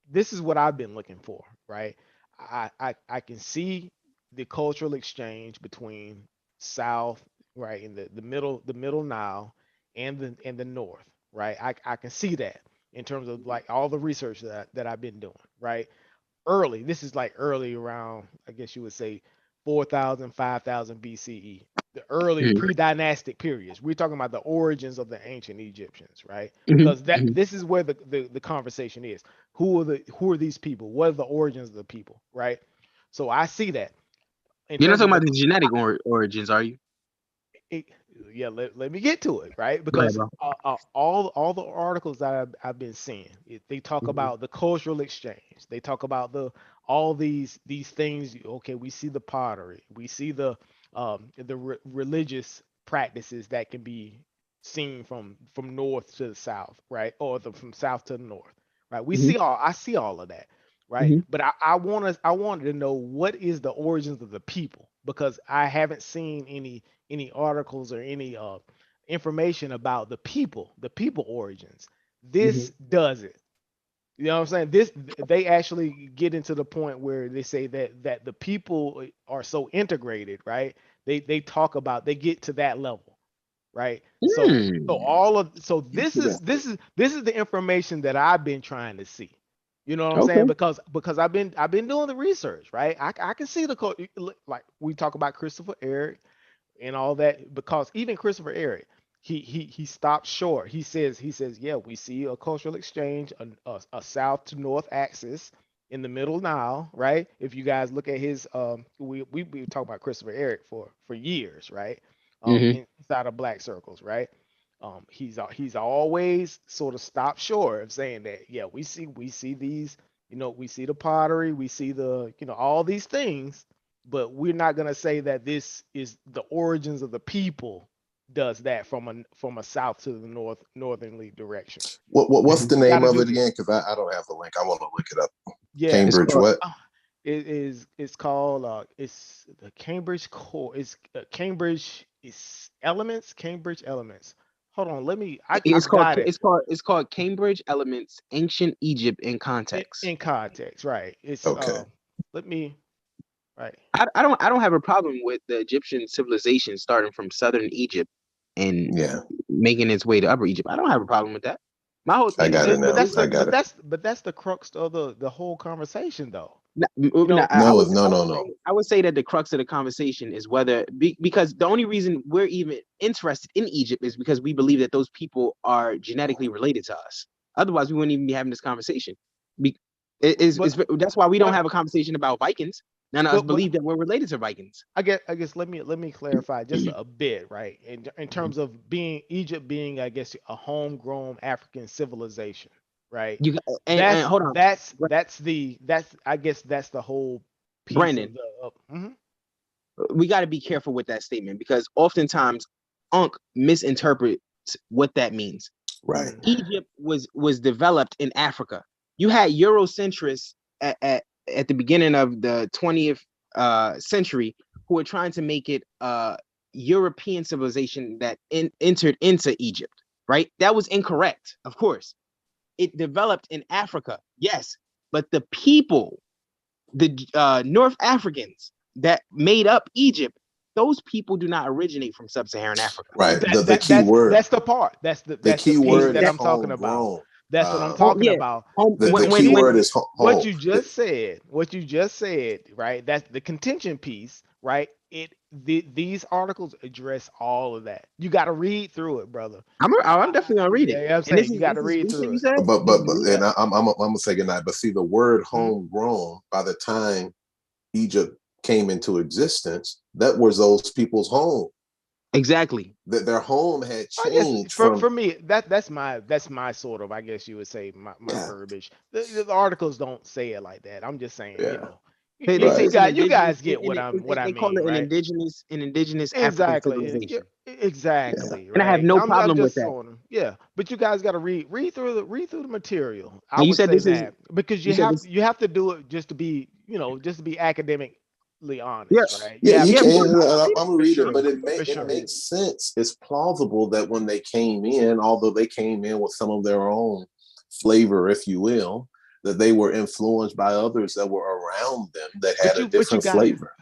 this is what I've been looking for, right? I can see the cultural exchange between South, right, in the middle Nile and the North, right? I can see that in terms of like all the research that I've been doing, right? Early, this is like early around, I guess you would say 4,000, 5,000 BCE, the early Mhm, pre-dynastic periods. We're talking about the origins of the ancient Egyptians, right? mhm, Because mhm. this is where the conversation is. Who are these people? What are the origins of the people, right? So I see that in You're not terms talking of about the genetic origins, are you? it, yeah, let me get to it, right? Go ahead, Because bro. all the articles that I've been seeing, they talk Mhm, about the cultural exchange. They talk about all these things. Okay, we see the pottery, we see the religious practices that can be seen from north to the south, right? Or from south to the north, right? mhm, I see all of that, right? mhm, But I wanted to know what is the origins of the people because I haven't seen any articles or any information about the people origins. mhm, This does it. You know what I'm saying? This they actually get into the point where they say that the people are so integrated, right? They talk about they get to that level, right? So mm. all of so Interesting. this is the information that I've been trying to see. You know what I'm saying? Okay. Because I've been doing the research, right? I can see like we talk about Christopher Eric and all that because even Christopher Eric, he stopped short. He says, yeah, we see a cultural exchange, a south to north axis in the middle Nile, right? If you guys look at his we talk about Christopher Eric for years, right? Hmm. Inside of black circles, right? He's always sort of stopped short of saying that, yeah, we see these, we see the pottery, we see the, all these things, but we're not going to say that this is the origins of the people does that from a south to the northernly direction. What's the You got name to of do it again? Because I don't have the link. I want to look it up. yeah. It's Cambridge called. what? It's called it's the Cambridge core. It's Cambridge is elements. Cambridge elements. Hold on, let me. It's I've called. got it It's called Cambridge Elements: Ancient Egypt in Context. in context, right? It's Okay. let me right. I don't have a problem with the Egyptian civilization starting from southern Egypt and Yeah, making its way to Upper Egypt. I don't have a problem with that. My whole I thing got is it now. I got it. But that's the crux of the whole conversation, though. You no, know, No, no, no, no. I would say that the crux of the conversation is whether because the only reason we're even interested in Egypt is because we believe that those people are genetically related to us. Otherwise, we wouldn't even be having this conversation. Be, but that's why we don't but have a conversation about Vikings. None of us but believe that we're related to Vikings. I guess let me clarify just a bit, right? In terms of being Egypt being, I guess, a homegrown African civilization, right? You and That's hold on, that's I guess that's the whole piece Brandon. of mhm. We got to be careful with that statement because oftentimes Unc misinterprets what that means. Right. Mhm. Egypt was developed in Africa. you had Eurocentrists at the beginning of the 20th century who were trying to make it European civilization that entered into Egypt, right? That was incorrect, of course. It developed in Africa, yes, but the people, the North Africans that made up Egypt, those people do not originate from sub-Saharan Africa. Right. The key word. That's the part. That's the key piece word that is I'm talking about. homegrown. That's what I'm talking about. The key word is home. What you just said, right? That's the contention piece, right? These articles address all of that. You got to read through it, brother. I'm definitely gonna read it. Yeah, I'm saying you got to read through it. But and I'm gonna say goodnight. But see, the word homegrown, by the time Egypt came into existence, that was those people's home. Exactly. That their home had changed. For me, that's my sort of, I guess you would say, my verbiage. The articles don't say it like that. I'm just saying, you know. You guys get what I mean. They call it right? an indigenous African civilization. Exactly. And I have no problem with that. Yeah, but you guys got to read through the material. I you would said say this that is, because you have to do it just to be academically honest, right? Yeah, you can. I'm gonna read sure. it, but it makes sense. It's plausible that when they came in, although they came in with some of their own flavor, if you will, that they were influenced by others that were around them that had a different flavor.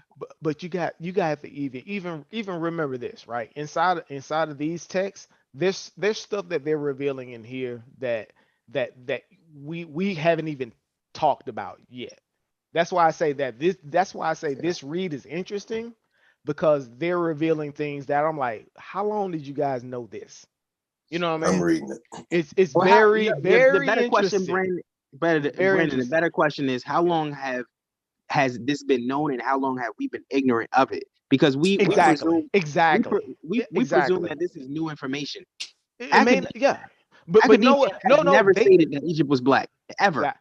But you got to even remember this, right? Inside of these texts, there's stuff that they're revealing in here that we haven't even talked about yet. That's why I say this read is interesting, because they're revealing things that I'm like, how long did you guys know this? You know what I mean? I'm reading it. It's very the better interesting. question, Brandon, the better question is, how long has this been known, and how long have we been ignorant of it? Because we presume that this is new information. But no, never stated that Egypt was black ever.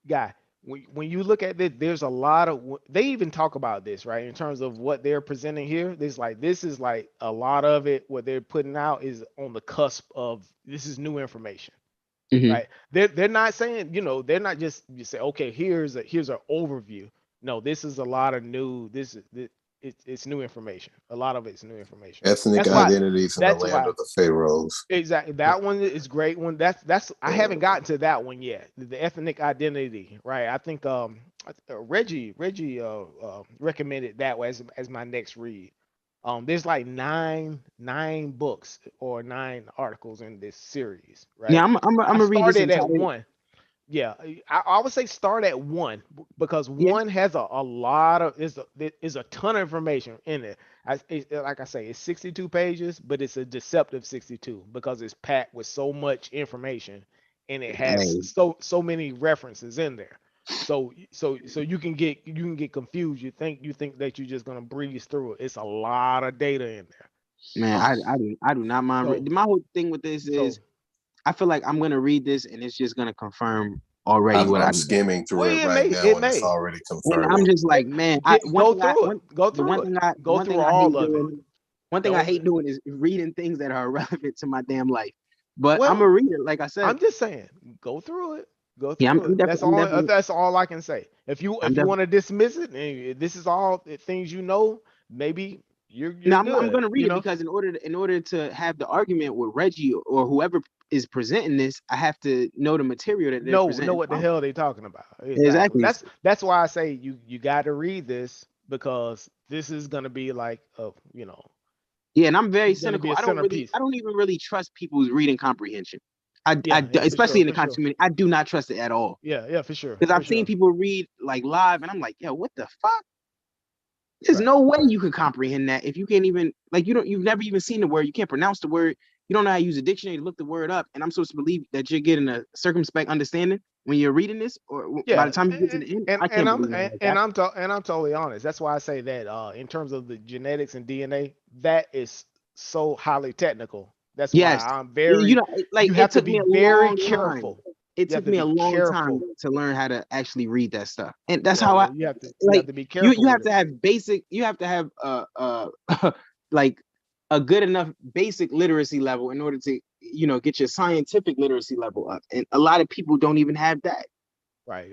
Guy, when you look at it, there's a lot of, they even talk about this, right? In terms of what they're presenting here, this is like a lot of it. What they're putting out is on the cusp of, this is new information. Right? They're not saying, they're not just, you say, okay, here's an overview. No, this is a lot of new. It's new information. A lot of it's new information. Ethnic identities in the land of the pharaohs. Exactly. That one is great one. That's I haven't gotten to that one yet. The ethnic identity, right? I think Reggie recommended that as my next read. There's like nine books or 9 articles in this series, right? Yeah, I'm gonna read this at one. Yeah, I would say start at 1, because 1 has a lot of is a ton of information in it. Like I say, it's 62 pages, but it's a deceptive 62 because it's packed with so much information, and it has so many references in there. So you can get confused. You think that you're just gonna breeze through it. It's a lot of data in there. Man, I do not mind. My whole thing with this is, I feel like I'm gonna read this and it's just gonna confirm already I'm skimming through it right now, and it's already confirmed. And I'm just like, man, go through all of it. One thing I hate doing is reading things that are irrelevant to my damn life. But I'm gonna read it, like I said. I'm just saying, go through it. Go through it. That's all I can say. If you want to dismiss it, and this is all things maybe you're no, good, I'm gonna read it, because in order to have the argument with Reggie or whoever is presenting this, I have to know the material that they're presenting. Know what the hell they're talking about. Exactly. That's why I say you got to read this, because this is gonna be like Yeah, and I'm very cynical. I don't even really trust people's reading comprehension. Especially in the conscious community, I do not trust it at all. Yeah, for sure. Because I've seen people read like live, and I'm like, yo, what the fuck? There's no way you could comprehend that if you can't even, like, you've never even seen the word, you can't pronounce the word, you don't know how to use a dictionary to look the word up, and I'm supposed to believe that you're getting a circumspect understanding when you're reading this, or by the time you get to the end. I'm totally honest. That's why I say that in terms of the genetics and DNA, that is so highly technical. That's why I'm very. You have to be very careful. It took me a long time to learn how to actually read that stuff, and that's how you have to be careful. You have to have basic. You have to have like a good enough basic literacy level in order to get your scientific literacy level up, and a lot of people don't even have that. Right.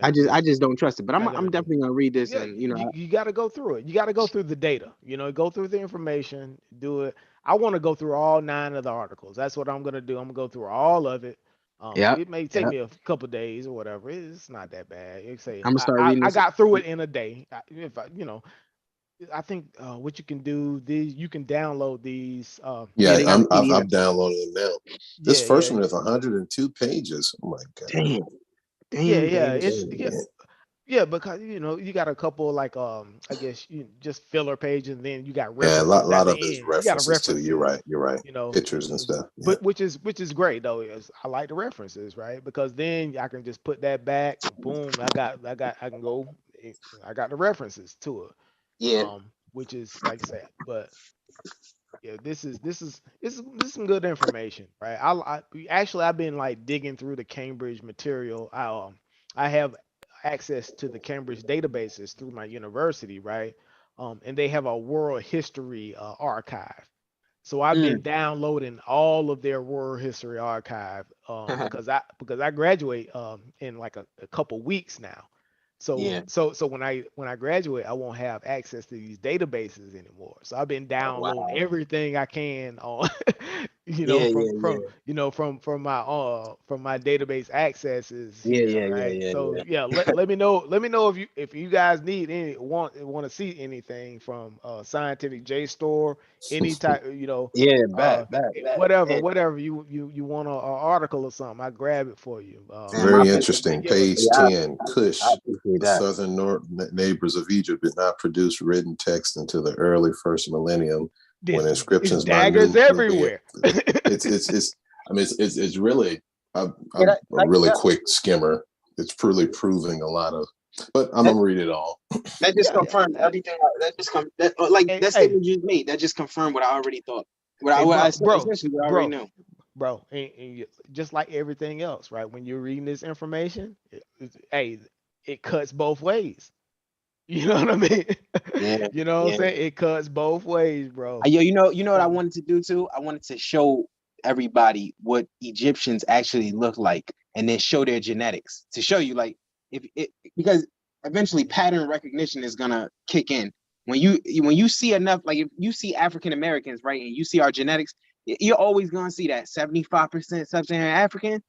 I just don't trust it. But I'm I know. definitely gonna read this, Yeah, and you know, you got to go through it. You got to go through the data. Go through the information. Do it. I want to go through all 9 of the articles. That's what I'm gonna do. I'm gonna go through all of it. yeah, It may take me a couple days or whatever. It's not that bad. You say I'm gonna start reading I this. got through it in a day. If I, I think what you can do, you can download these. Yeah, Yeah, they got a I've PDF. downloaded it now. This first one is 102 pages. Oh my god. Damn, Yeah. damn, It's damn. yeah, because you got a couple like I guess you just filler pages, and then you got Yeah, references at lot the of his end. You got a references too. You're references, right. You're right. Pictures and stuff. Yeah. but which is great though. Is I like the references, right? Because then I can just put that back, boom, I can go, I got the references to it. Yeah, Which is like I said, but yeah, this is some good information, right? Actually I've been like digging through the Cambridge material. I have access to the Cambridge databases through my university, right? And they have a world history archive. So I've been downloading all of their world history archive because I graduate in like a couple weeks now. So yeah. so when I graduate, I won't have access to these databases anymore. So I've been Oh, downloading wow. everything I can on Yeah, from my database accesses here, right? So yeah. yeah, let me know if you guys need any want to see anything from Scientific JSTOR, any type, Yeah, uh back. whatever you want an article or something, I grab it for you. I Very appreciate, interesting. Give us Page yeah, 10. I Cush, appreciate the that. southern neighbors of Egypt, did not produce written text until the early first millennium, when it's inscriptions by daggers Nubian. everywhere. It's. I mean, it's really. I'm Yeah, a really quick skimmer. It's really proving a lot of. But I'm that, gonna read it all. that just Yeah, confirmed hey, everything. That just like hey, that hey, statement you just made. That just confirmed what I already thought. hey, What I bro, said, bro, essentially what I already bro, knew. bro, just like everything else, right? When you're reading this information, hey, it cuts both ways. You know what I mean? Yeah, You know what I'm yeah. saying? It cuts both ways, bro. Yo, you know what I So, wanted to do too? I wanted to show everybody what Egyptians actually look like, and then show their genetics to show you, like, if it because eventually pattern recognition is gonna kick in when you see enough, like if you see African Americans, right, and you see our genetics, you're always gonna see that 75% sub-Saharan African,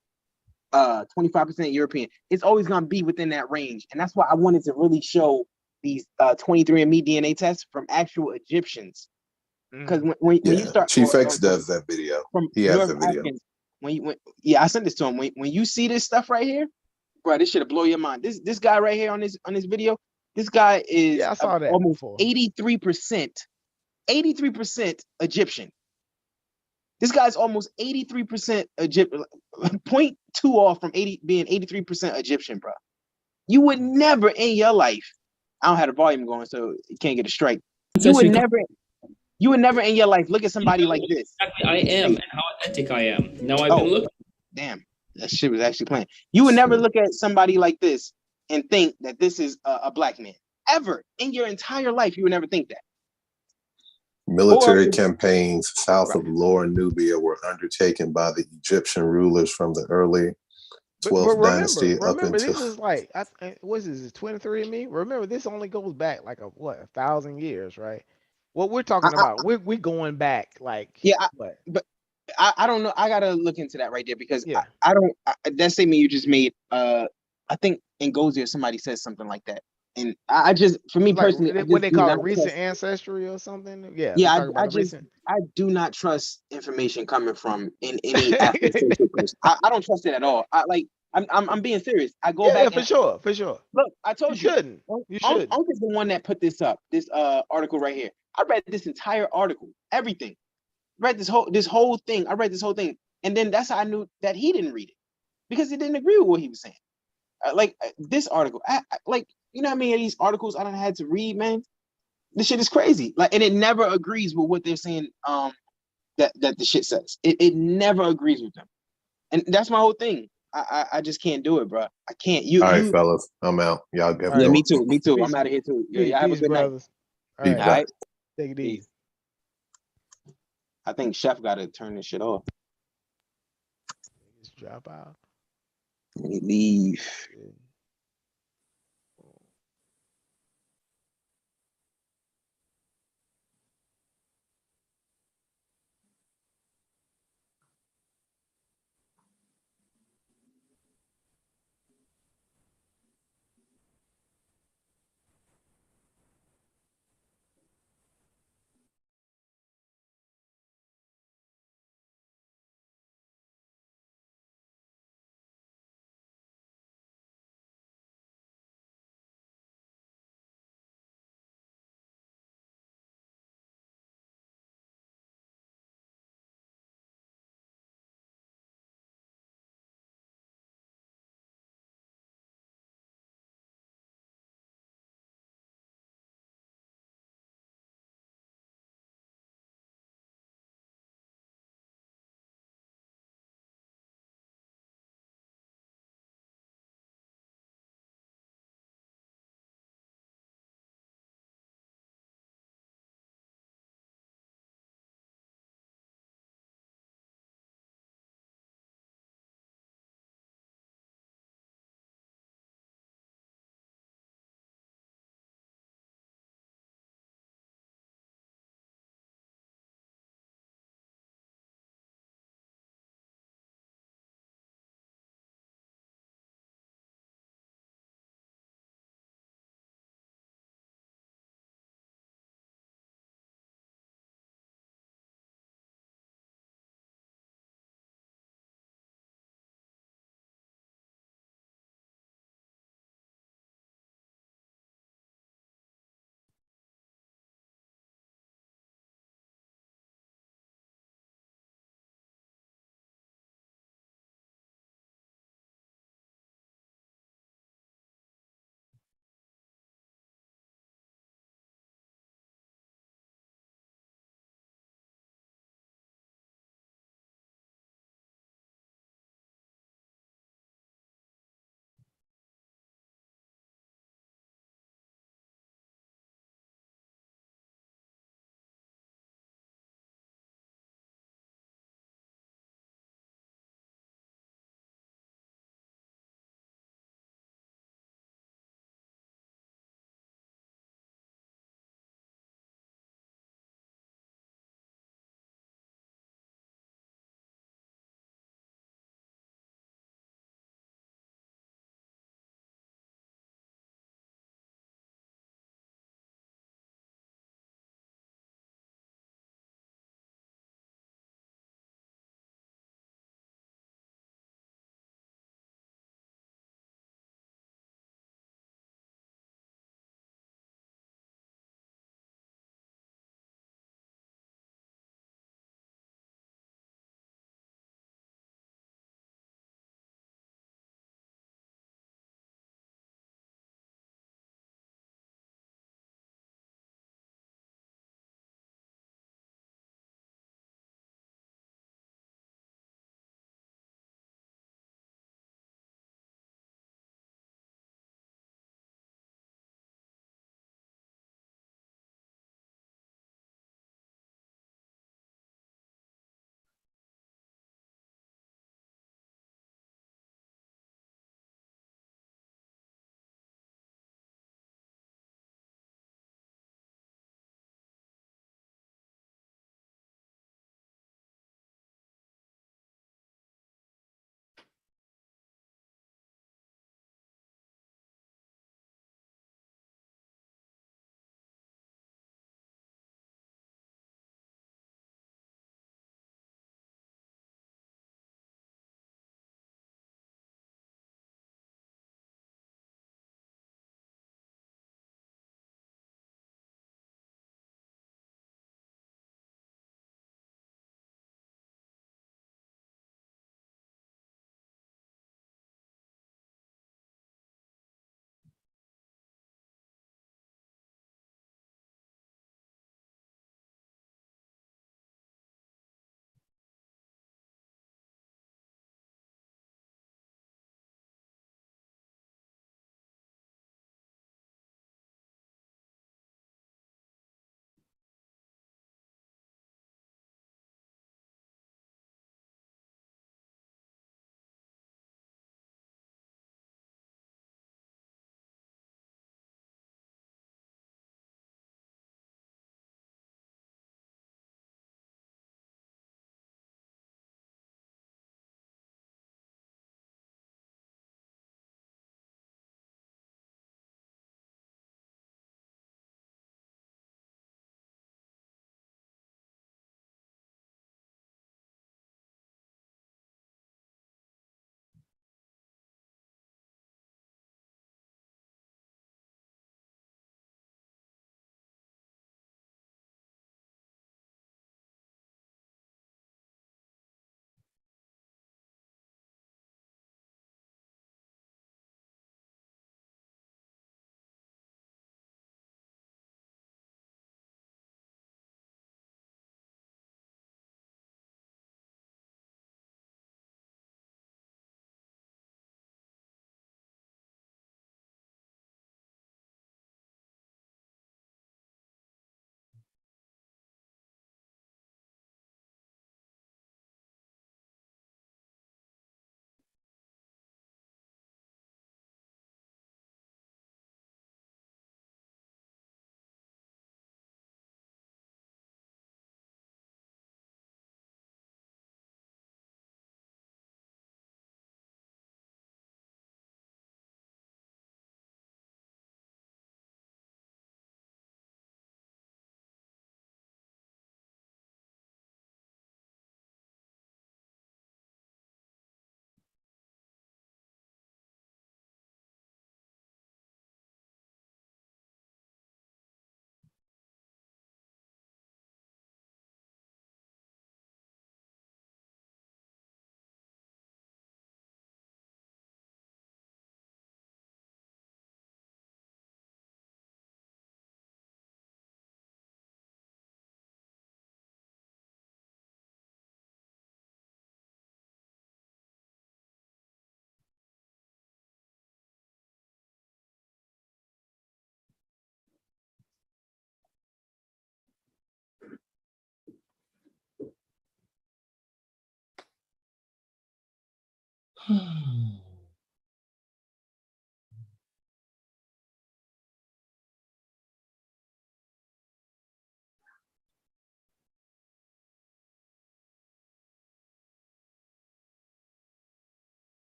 25% European. It's always gonna be within that range, and that's why I wanted to really show these 23andMe DNA tests from actual Egyptians. Because when you Yeah, start Chief X does that video. from He has North the video. Africans, yeah, I sent this to him. When you see this stuff right here, bro, this should blow your mind. This guy right here on this video, this guy is yeah, I saw that almost before. 83% Egyptian. This guy's almost 83% Egyptian, 0.2 off from being 83% Egyptian, bro. You would never in your life. I don't have the volume going, so you can't get a strike. You would never in your life look at somebody like this. I am, and how authentic I am. Now I've been looking. Damn, that shit was actually playing. You would never look at somebody like this and think that this is a black man. Ever in your entire life, you would never think that. Military campaigns south of Lower Nubia were undertaken by the Egyptian rulers from the early 12th dynasty up remember, until. this is like, what's this? 23andMe. Remember, this only goes back like 1,000 years, right? What we're talking about, we're going back like what? But I don't know. I gotta look into that right there because Yeah. I don't. That statement you just made. I think in Gozier somebody says something like that, and I just, for me Like personally, what they call it, recent trust, ancestry or something. Yeah. yeah, Recent. I do not trust information coming from any Afrocentric person. I don't trust it at all. I'm being serious. I go back for sure. look. I told you. Shouldn't. You shouldn't. Uncle's the one that put this up. This article right here. I read this entire article. Everything. Read this whole thing. I read this whole thing, and then that's how I knew that he didn't read it because he didn't agree with what he was saying. This article, like, you know how many of these articles I done had to read, man. This shit is crazy. Like, and it never agrees with what they're saying. That the shit says it never agrees with them, and that's my whole thing. I just can't do it, bro. I can't. All right, fellas, I'm out. Y'all get Yeah, going. me too. Peace. I'm out of here too. Yeah, y'all have a Peace, good night. brothers. All right. Take it easy. I think Chef got to turn this shit off. Just drop out. Let me leave.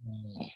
Uh,